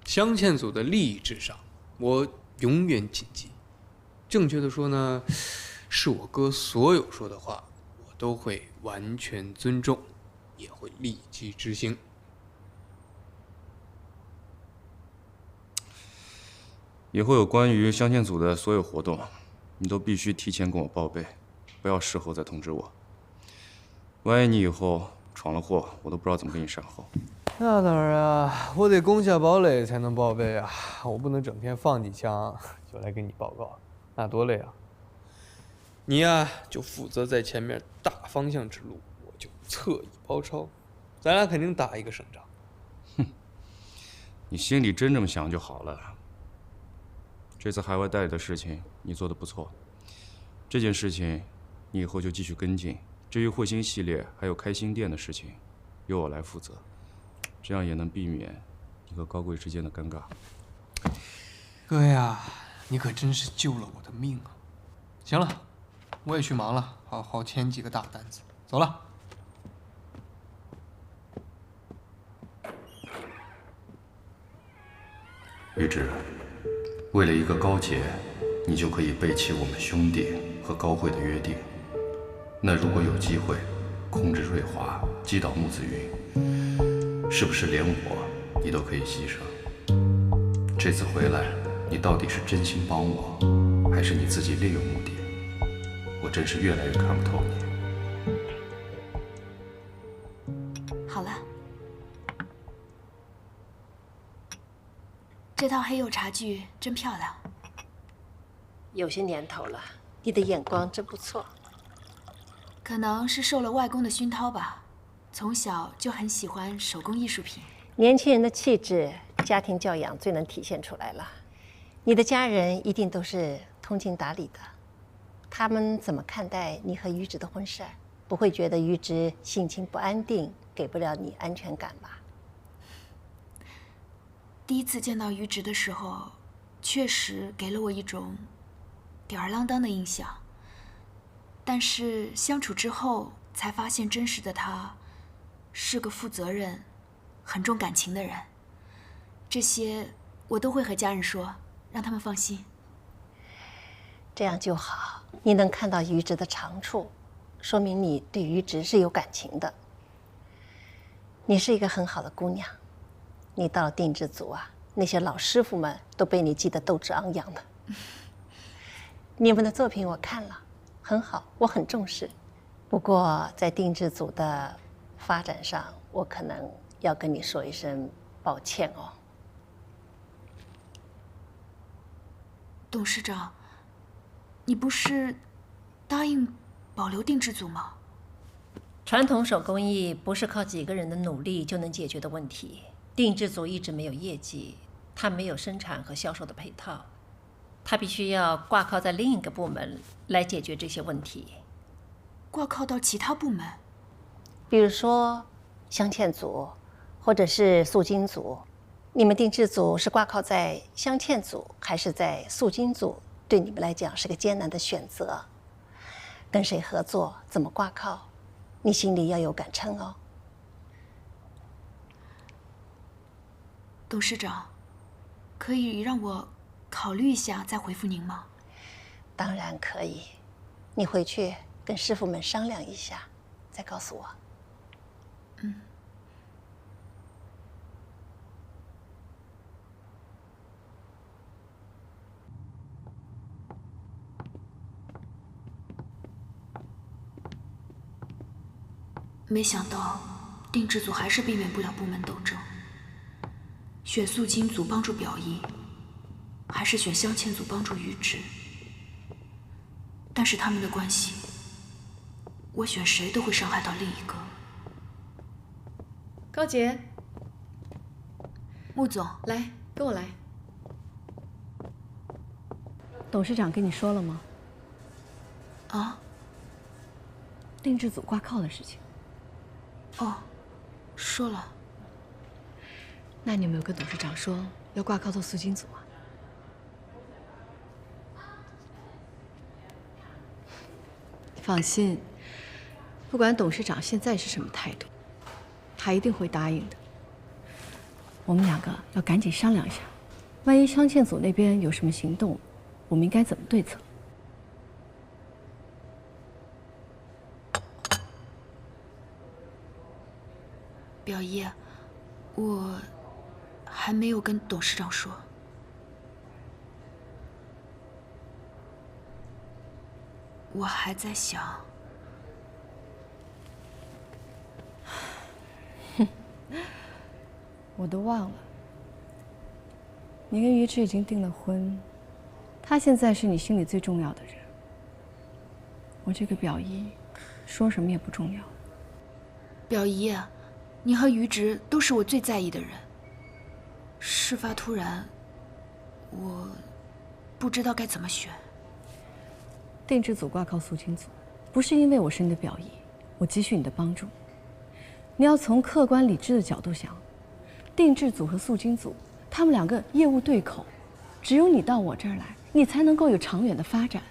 镶嵌组的利益至上，我永远谨记。正确的说呢，是我哥所有说的话，我都会完全尊重，也会立即执行。以后有关于镶嵌组的所有活动，你都必须提前跟我报备，不要事后再通知我。万一你以后闯了祸，我都不知道怎么跟你善后。那当然啊，我得攻下堡垒才能报备啊，我不能整天放几枪就来给你报告，那多累啊！你呀，就负责在前面大方向指路，我就侧翼包抄，咱俩肯定打一个胜仗。哼，你心里真这么想就好了。这次海外代理的事情你做得不错，这件事情你以后就继续跟进。至于彗星系列还有开新店的事情，由我来负责，这样也能避免你和高贵之间的尴尬。哥呀，你可真是救了我的命啊！行了，我也去忙了，好好签几个大单子，走了。玉芝，为了一个高洁，你就可以背弃我们兄弟和高慧的约定。那如果有机会控制瑞华，击倒穆子云，是不是连我你都可以牺牲？这次回来，你到底是真心帮我，还是你自己另有目的？我真是越来越看不透你。好了，这套黑釉茶具真漂亮。有些年头了，你的眼光真不错。可能是受了外公的熏陶吧，从小就很喜欢手工艺术品。年轻人的气质，家庭教养最能体现出来了。你的家人一定都是通情达理的，他们怎么看待你和于植的婚事？不会觉得于植性情不安定，给不了你安全感吧？第一次见到于植的时候，确实给了我一种吊儿郎当的印象。但是相处之后，才发现真实的他是个负责任、很重感情的人。这些我都会和家人说，让他们放心。这样就好。你能看到于直的长处，说明你对于直是有感情的。你是一个很好的姑娘，你到了定制组啊，那些老师傅们都被你激得斗志昂扬的。你们的作品我看了，很好，我很重视。不过在定制组的发展上，我可能要跟你说一声抱歉哦。董事长，你不是答应保留定制组吗？传统手工艺不是靠几个人的努力就能解决的问题。定制组一直没有业绩，它没有生产和销售的配套，它必须要挂靠在另一个部门来解决这些问题。挂靠到其他部门，比如说镶嵌组，或者是塑金组。你们定制组是挂靠在镶嵌组还是在塑金组，对你们来讲是个艰难的选择。跟谁合作，怎么挂靠，你心里要有杆秤哦。董事长，可以让我考虑一下再回复您吗？当然可以，你回去跟师傅们商量一下，再告诉我。嗯。没想到定制组还是避免不了部门斗争，选塑金组帮助表姨，还是选镶嵌组帮助于直。但是他们的关系，我选谁都会伤害到另一个。高洁，穆总，来，跟我来。董事长跟你说了吗？啊？定制组挂靠的事情。哦，说了。那你有没有跟董事长说要挂靠到塑金组啊？放心，不管董事长现在是什么态度，他一定会答应的。我们两个要赶紧商量一下，万一镶嵌组那边有什么行动，我们应该怎么对策？表姨，我还没有跟董事长说。我还在想。我都忘了，你跟于直已经订了婚，他现在是你心里最重要的人。我这个表姨，说什么也不重要。表姨，你和于直都是我最在意的人。事发突然，我不知道该怎么选。定制组挂靠塑金组，不是因为我是你的表姨，我急需你的帮助。你要从客观理智的角度想，定制组和塑金组，他们两个业务对口，只有你到我这儿来，你才能够有长远的发展。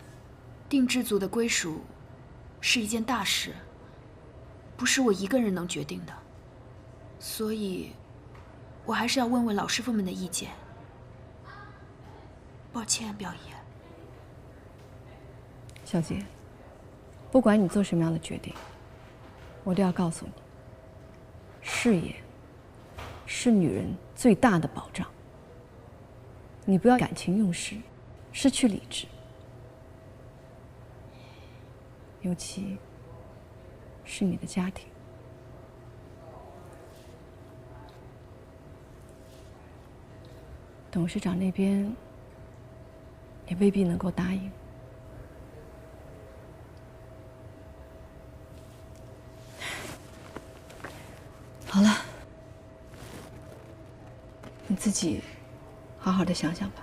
定制组的归属是一件大事，不是我一个人能决定的，所以，我还是要问问老师傅们的意见。抱歉，表姨。小杰，不管你做什么样的决定，我都要告诉你，事业是女人最大的保障。你不要感情用事，失去理智，尤其是你的家庭。董事长那边也未必能够答应。好了，你自己好好的想想吧。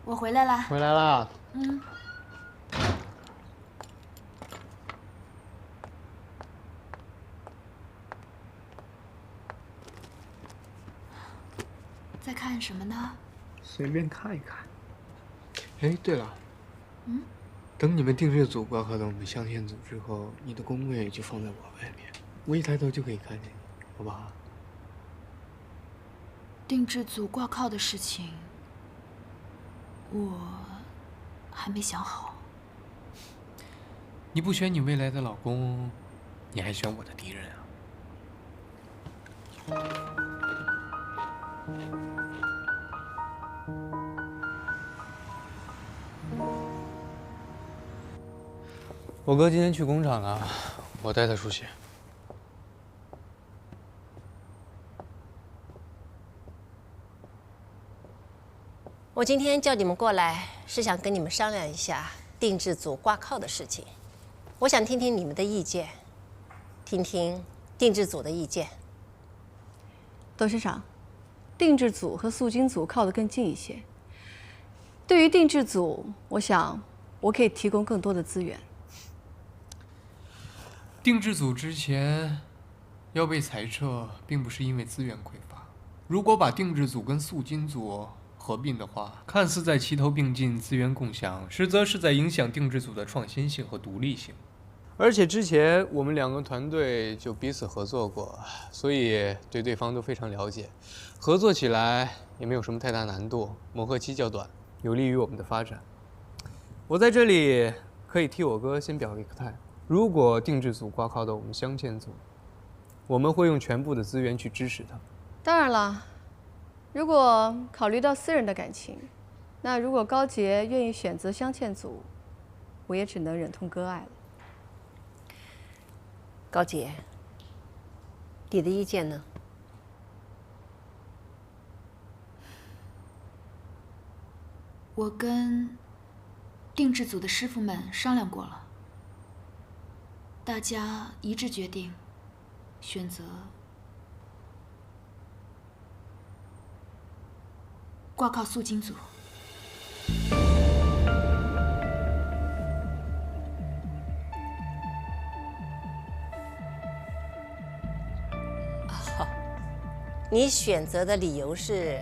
我回来啦。回来啦。嗯。在看什么呢？随便看一看。哎，对了，嗯，等你们定制组挂靠到我们镶嵌组之后，你的工位就放在我外面，我一抬头就可以看见你，好不好？定制组挂靠的事情，我还没想好。你不选你未来的老公，你还选我的敌人啊？我哥今天去工厂了，我带他出去。我今天叫你们过来，是想跟你们商量一下定制组挂靠的事情。我想听听你们的意见，听听定制组的意见。董事长，定制组和塑金组靠得更近一些。对于定制组，我想我可以提供更多的资源。定制组之前要被裁撤，并不是因为资源匮乏。如果把定制组跟塑金组合并的话，看似在齐头并进、资源共享，实则是在影响定制组的创新性和独立性。而且之前我们两个团队就彼此合作过，所以对对方都非常了解，合作起来也没有什么太大难度，磨合期较短，有利于我们的发展。我在这里可以替我哥先表一个态，如果定制组挂靠到我们镶嵌组，我们会用全部的资源去支持他。当然了，如果考虑到私人的感情，那如果高洁愿意选择镶嵌组，我也只能忍痛割爱了。高洁，你的意见呢？我跟定制组的师傅们商量过了，大家一致决定选择挂靠塑金组。好，你选择的理由是？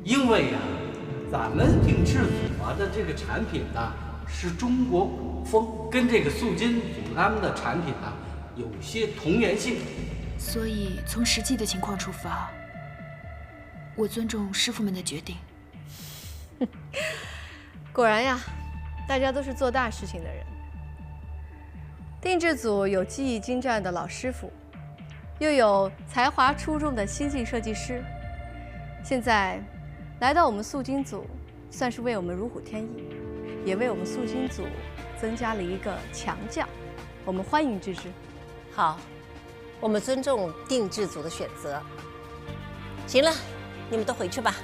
因为呀，咱们定制组的这个产品呢，是中国古风，跟这个塑金组他们的产品呢有些同源性。所以从实际的情况出发，我尊重师傅们的决定。果然呀，大家都是做大事情的人。定制组有技艺精湛的老师傅，又有才华出众的新晋设计师，现在来到我们塑金组，算是为我们如虎添翼，也为我们塑金组增加了一个强将。我们欢迎芝芝。好，我们尊重定制组的选择。行了，你们都回去吧，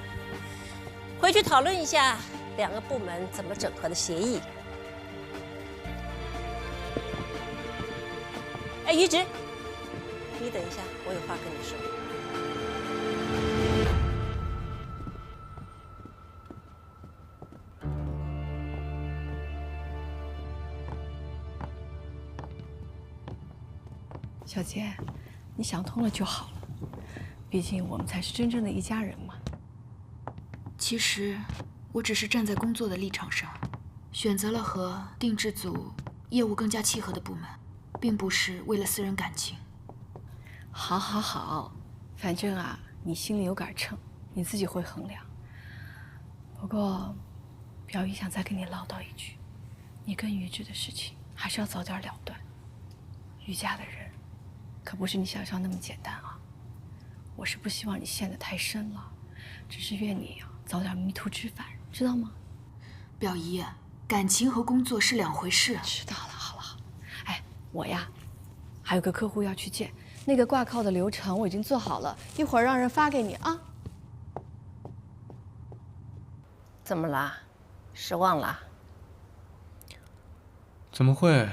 回去讨论一下两个部门怎么整合的协议。哎，于直，你等一下，我有话跟你说。小杰，你想通了就好了，毕竟我们才是真正的一家人嘛。其实，我只是站在工作的立场上，选择了和定制组业务更加契合的部门，并不是为了私人感情。好，好，好，反正啊，你心里有杆秤，你自己会衡量。不过，表姨想再跟你唠叨一句，你跟于志的事情还是要早点了断。于家的人，可不是你想象那么简单啊！我是不希望你陷得太深了，只是愿你啊早点迷途知返，知道吗？表姨，感情和工作是两回事。知道了，好了好了。哎，我呀，还有个客户要去见，那个挂靠的流程我已经做好了，一会儿让人发给你啊。怎么啦？失望啦？怎么会？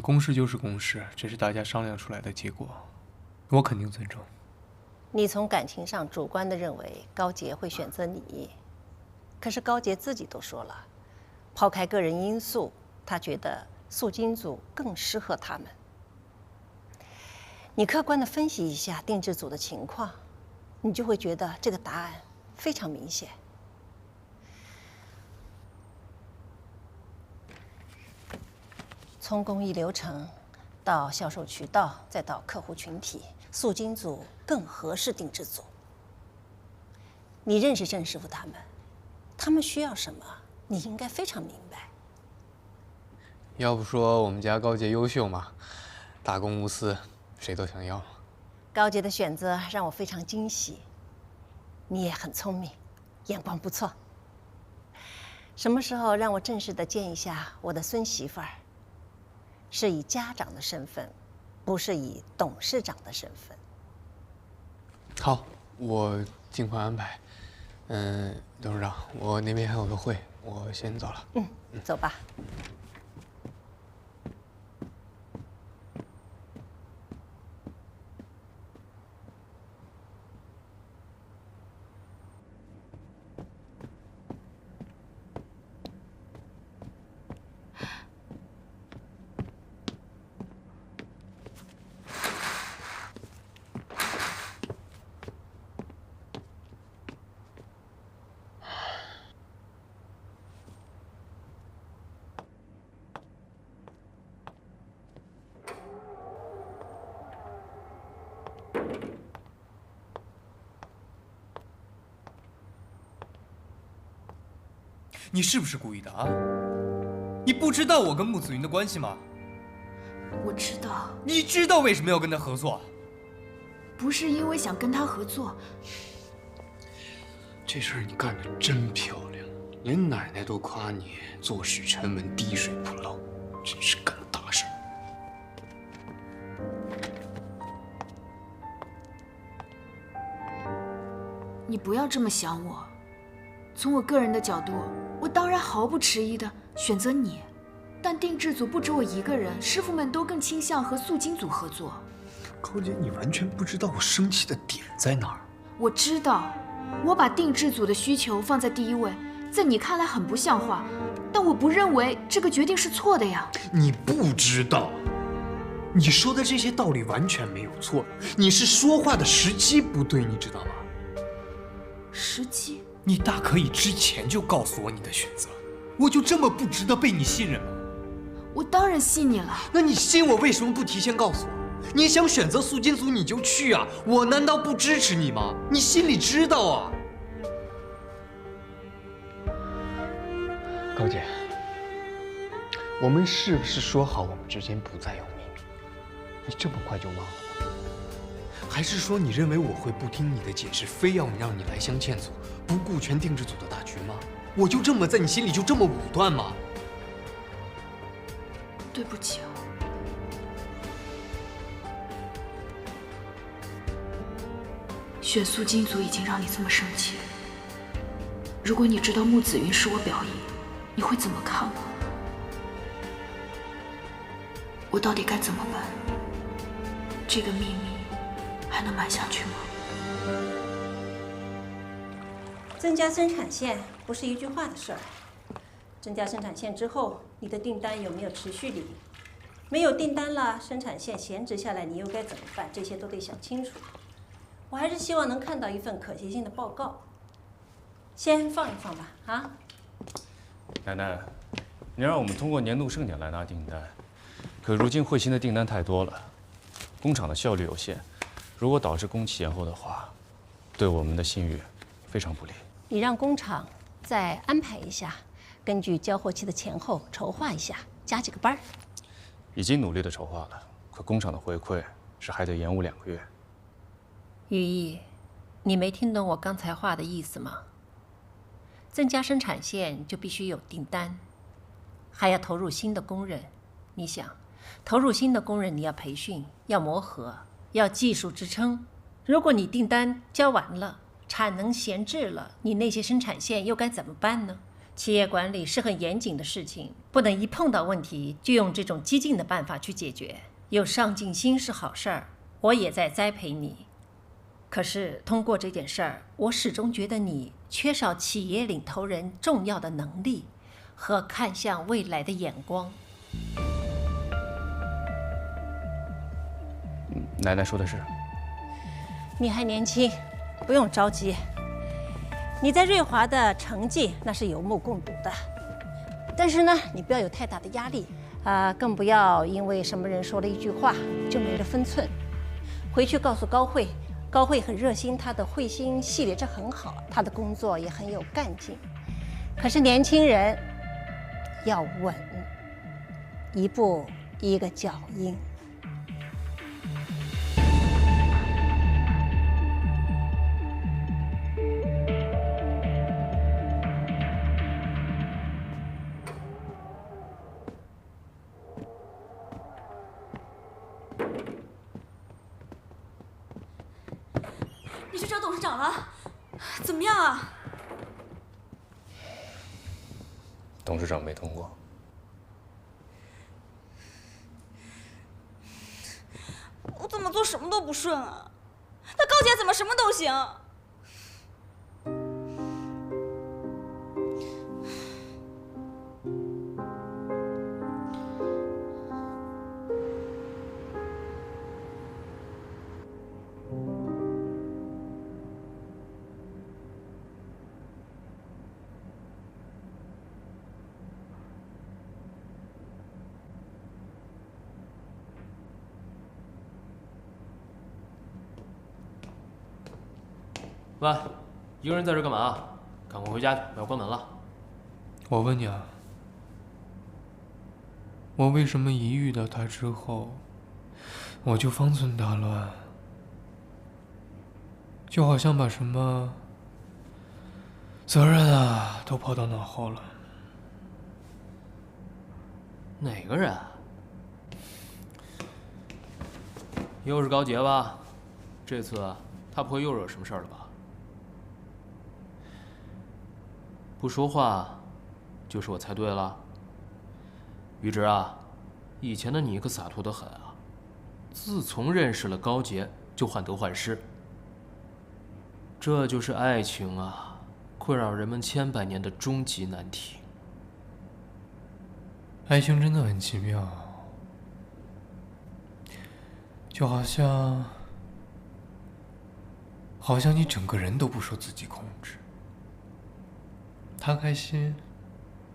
公事就是公事，这是大家商量出来的结果，我肯定尊重。你从感情上主观地认为高洁会选择你，可是高洁自己都说了，抛开个人因素，她觉得塑金组更适合他们。你客观地分析一下定制组的情况，你就会觉得这个答案非常明显。从工艺流程到销售渠道，再到客户群体，塑金组更合适定制组。你认识郑师傅他们需要什么，你应该非常明白。要不说我们家高洁优秀嘛，大公无私，谁都想要。高洁的选择让我非常惊喜，你也很聪明，眼光不错。什么时候让我正式的见一下我的孙媳妇儿？是以家长的身份，不是以董事长的身份。好，我尽快安排。董事长，我那边还有个会，我先走了。走吧。你是不是故意的啊？你不知道我跟穆子云的关系吗？我知道。你知道为什么要跟他合作？不是因为想跟他合作。这事儿你干得真漂亮，连奶奶都夸你做事沉稳滴水不漏，真是干大事。你不要这么想我。从我个人的角度，我当然毫不迟疑地选择你。但定制组不止我一个人，师傅们都更倾向和塑金组合作。高洁，你完全不知道我生气的点在哪儿。我知道，我把定制组的需求放在第一位，在你看来很不像话，但我不认为这个决定是错的呀。你不知道，你说的这些道理完全没有错，你是说话的时机不对，你知道吗？时机？你大可以之前就告诉我你的选择，我就这么不值得被你信任吗？我当然信你了。那你信我为什么不提前告诉我？你想选择塑金组你就去啊，我难道不支持你吗？你心里知道啊。高姐，我们是不是说好我们之间不再有秘密？你这么快就忘了吗？还是说你认为我会不听你的解释，非要让你来相欠组，不顾全定制组的大局吗？我就这么在你心里就这么武断吗？对不起啊。选塑金组已经让你这么生气，如果你知道穆子云是我表姨，你会怎么看我？我到底该怎么办？这个秘密还能瞒下去吗？增加生产线不是一句话的事儿。增加生产线之后，你的订单有没有持续力？没有订单了，生产线闲置下来，你又该怎么办？这些都得想清楚。我还是希望能看到一份可行性的报告。先放一放吧，啊？奶奶，你让我们通过年度盛典来拿订单，可如今汇鑫的订单太多了，工厂的效率有限，如果导致工期延后的话，对我们的信誉非常不利。你让工厂再安排一下，根据交货期的前后筹划一下，加几个班儿。已经努力的筹划了，可工厂的回馈是还得延误2个月。于毅，你没听懂我刚才话的意思吗？增加生产线就必须有订单，还要投入新的工人。你想，投入新的工人，你要培训，要磨合，要技术支撑。如果你订单交完了，产能闲置了，你那些生产线又该怎么办呢？企业管理是很严谨的事情，不能一碰到问题就用这种激进的办法去解决。有上进心是好事儿，我也在栽培你。可是通过这件事儿，我始终觉得你缺少企业领头人重要的能力和看向未来的眼光。奶奶说的是。你还年轻，不用着急。你在瑞华的成绩那是有目共睹的，但是呢，你不要有太大的压力。更不要因为什么人说了一句话就没了分寸。回去告诉高慧，高慧很热心，她的慧心系列这很好，她的工作也很有干劲。可是年轻人要稳，一步一个脚印。你去找董事长了，怎么样啊？董事长没通过。我怎么做什么都不顺啊？那高姐怎么什么都行？喂，一个人在这干嘛？赶快回家去，我要关门了。我问你啊，我为什么一遇到他之后，我就方寸大乱，就好像把什么责任啊都抛到脑后了。哪个人？又是高洁吧？这次他不会又惹什么事儿了吧？不说话，就是我猜对了。于直啊，以前的你可洒脱得很啊，自从认识了高洁，就患得患失。这就是爱情啊，困扰人们千百年的终极难题。爱情真的很奇妙，就好像你整个人都不受自己控制。他开心，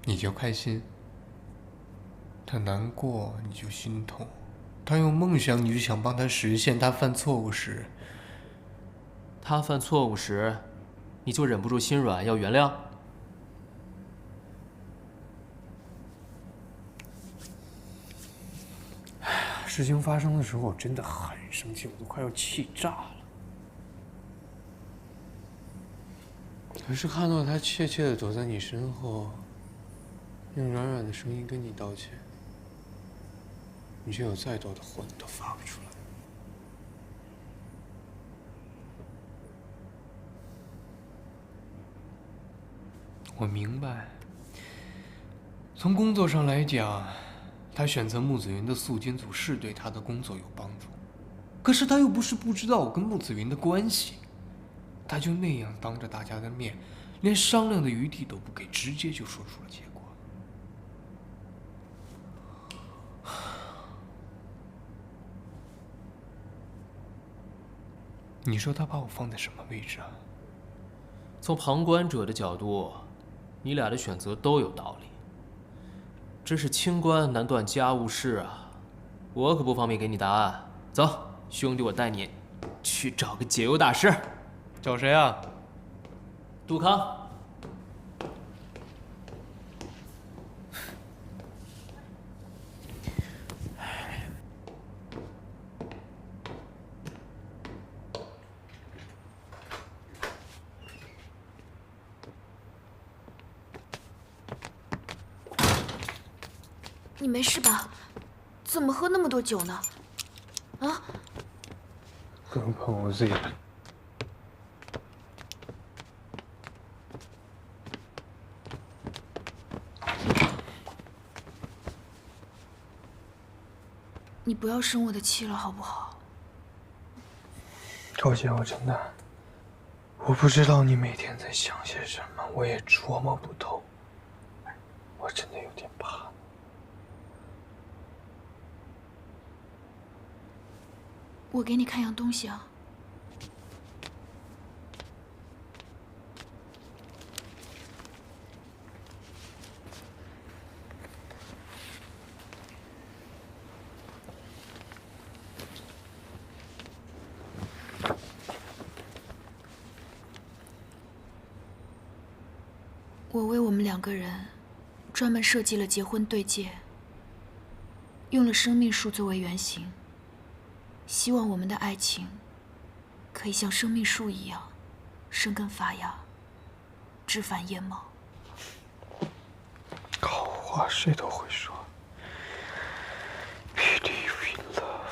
你就开心；他难过，你就心痛；他有梦想，你就想帮他实现；他犯错误时，你就忍不住心软要原谅。事情发生的时候，我真的很生气，我都快要气炸了。可是看到他怯怯地躲在你身后，用软软的声音跟你道歉，你却有再多的火你都发不出来。我明白，从工作上来讲，他选择穆子云的素金组是对他的工作有帮助，可是他又不是不知道我跟穆子云的关系。他就那样当着大家的面，连商量的余地都不给，直接就说出了结果。你说他把我放在什么位置啊？从旁观者的角度，你俩的选择都有道理。真是清官难断家务事啊！我可不方便给你答案。走，兄弟，我带你去找个解忧大师。找谁啊？杜康。你没事吧？怎么喝那么多酒呢？啊？不用碰，我自己来。你不要生我的气了，好不好？高姐，我真的，我不知道你每天在想些什么，我也琢磨不透。我真的有点怕。我给你看样东西啊。我为我们2个人专门设计了结婚对戒，用了生命树作为原型，希望我们的爱情可以像生命树一样生根发芽，枝繁叶茂。好话谁都会说。Believe in love。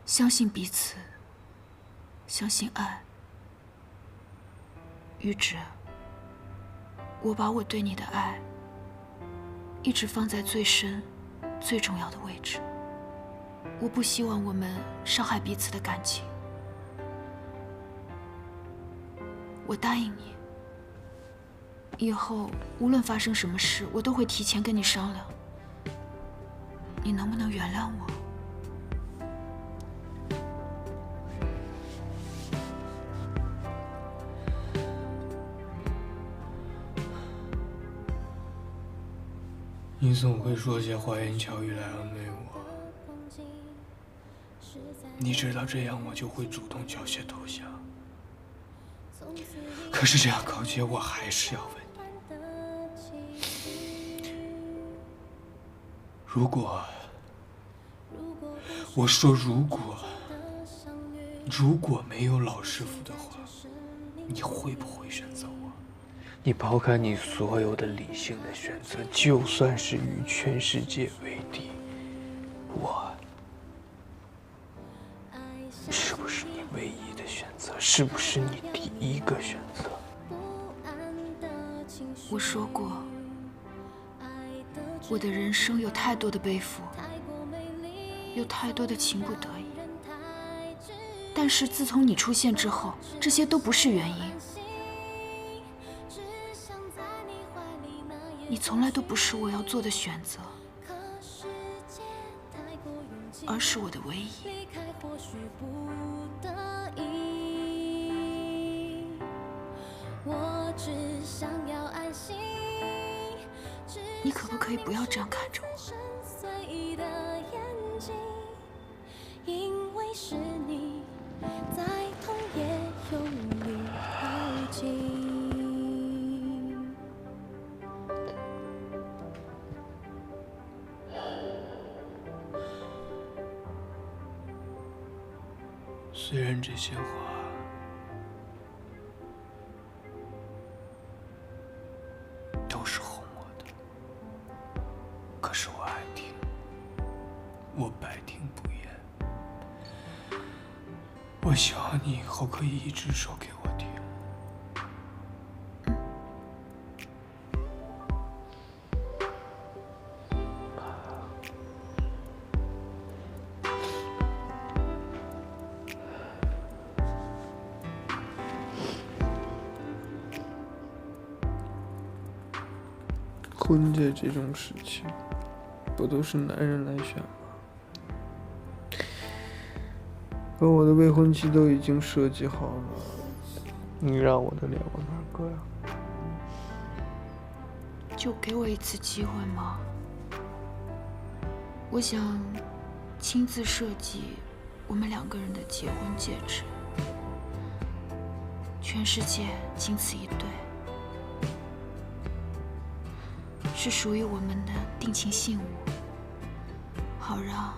相信彼此，相信爱。玉芝，我把我对你的爱一直放在最深、最重要的位置。我不希望我们伤害彼此的感情。我答应你，以后无论发生什么事，我都会提前跟你商量。你能不能原谅我？你总会说些花言巧语来安慰我，你知道这样我就会主动缴械投降。可是这样，高洁，我还是要问你，如果没有老师傅的话，你会不会选择我？你抛开你所有的理性的选择，就算是与全世界为敌，我是不是你唯一的选择？是不是你第一个选择？我说过，我的人生有太多的背负，有太多的情不得已。但是自从你出现之后，这些都不是原因。你从来都不是我要做的选择，而是我的唯一。你可不可以不要这样看着我？因为是你再痛也用力靠近。虽然这些话都是哄我的，可是我爱听，我百听不厌。我希望你以后可以一直说给我听。婚戒这种事情，不都是男人来选吗？可我的未婚妻都已经设计好了，你让我的脸往哪儿搁呀？就给我一次机会嘛！我想亲自设计我们2个人的结婚戒指，全世界仅此一对。是属于我们的定情信物，好让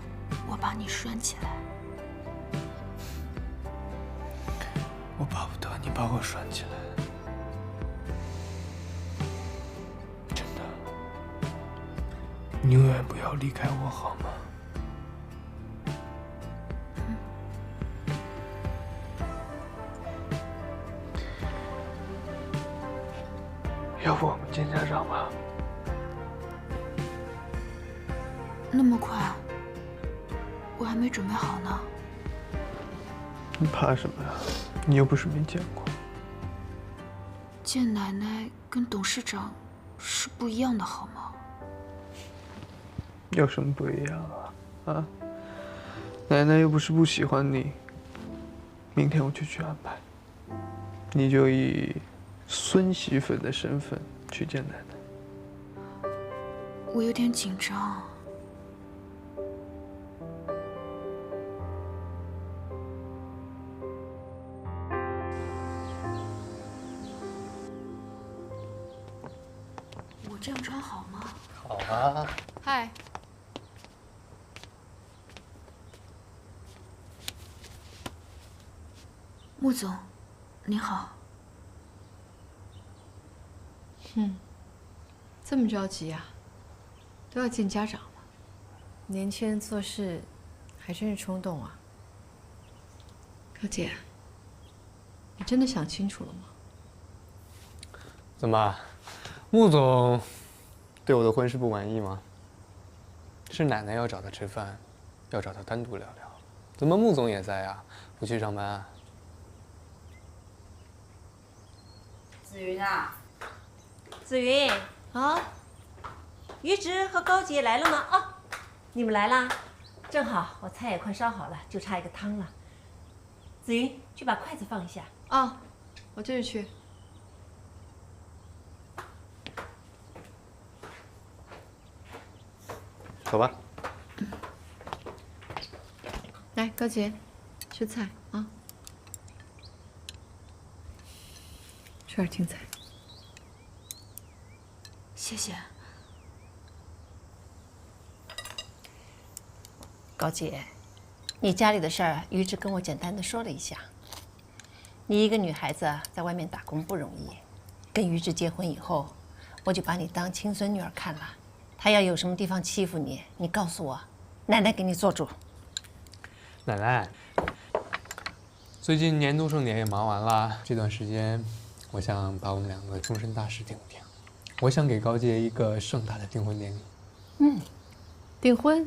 我把你拴起来。我巴不得你把我拴起来，真的，你永远不要离开我，好吗？要不我们见家长吧？那么快？我还没准备好呢。你怕什么呀？你又不是没见过。见奶奶跟董事长是不一样的，好吗？有什么不一样啊？啊？奶奶又不是不喜欢你。明天我就去安排，你就以孙媳妇的身份去见奶奶。我有点紧张。这样穿好吗？好啊。嗨，穆总，你好。这么着急啊？都要见家长了。年轻人做事还真是冲动啊。高姐，你真的想清楚了吗？怎么，穆总对我的婚事不满意吗？是奶奶要找他吃饭，要找他单独聊聊。怎么穆总也在啊？不去上班啊？子云啊，子云啊，于直和高洁来了吗？哦，你们来啦，正好我菜也快烧好了，就差一个汤了。子云，去把筷子放一下。哦，我这就去。走吧。来，高洁，吃菜啊，吃点青菜。谢谢。高洁，你家里的事儿，于直跟我简单的说了一下。你一个女孩子在外面打工不容易，跟于直结婚以后，我就把你当亲孙女儿看了。他要有什么地方欺负你，你告诉我，奶奶给你做主。奶奶，最近年度盛典也忙完了，这段时间，我想把我们两个终身大事定一定。我想给高洁一个盛大的订婚典礼。订婚？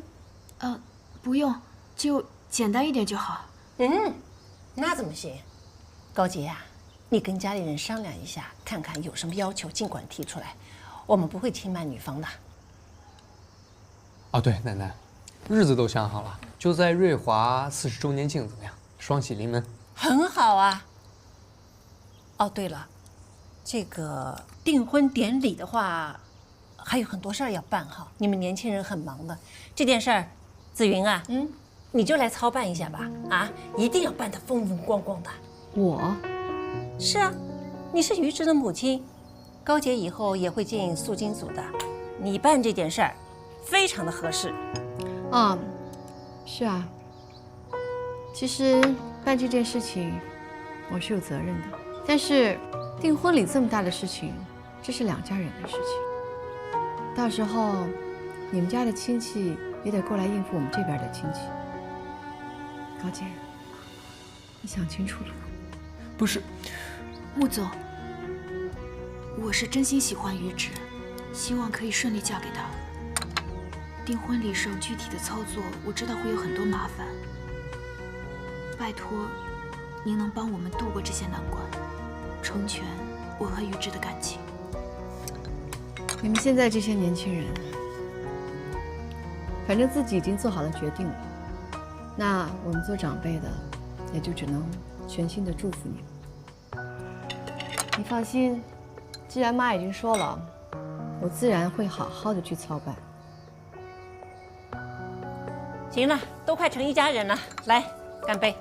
不用，就简单一点就好。那怎么行？高洁呀，你跟家里人商量一下，看看有什么要求，尽管提出来，我们不会轻慢女方的。哦，对，奶奶，日子都想好了，就在瑞华40周年庆怎么样？双喜临门。很好啊。哦，对了，这个订婚典礼的话，还有很多事儿要办哈。你们年轻人很忙的，这件事儿，子云啊，你就来操办一下吧。啊，一定要办得风风光光的。我？是啊，你是于直的母亲，高洁以后也会进肃经组的，你办这件事儿，非常的合适。是啊。其实办这件事情，我是有责任的。但是订婚礼这么大的事情，这是2家人的事情。到时候你们家的亲戚也得过来应付我们这边的亲戚。高洁，你想清楚了吗？不是，穆总，我是真心喜欢于直，希望可以顺利嫁给他。订婚礼上具体的操作，我知道会有很多麻烦，拜托您能帮我们度过这些难关，成全我和于直的感情。你们现在这些年轻人，反正自己已经做好了决定了，那我们做长辈的也就只能全心的祝福你们。你放心，既然妈已经说了，我自然会好好的去操办。行了，都快成一家人了，来，干杯！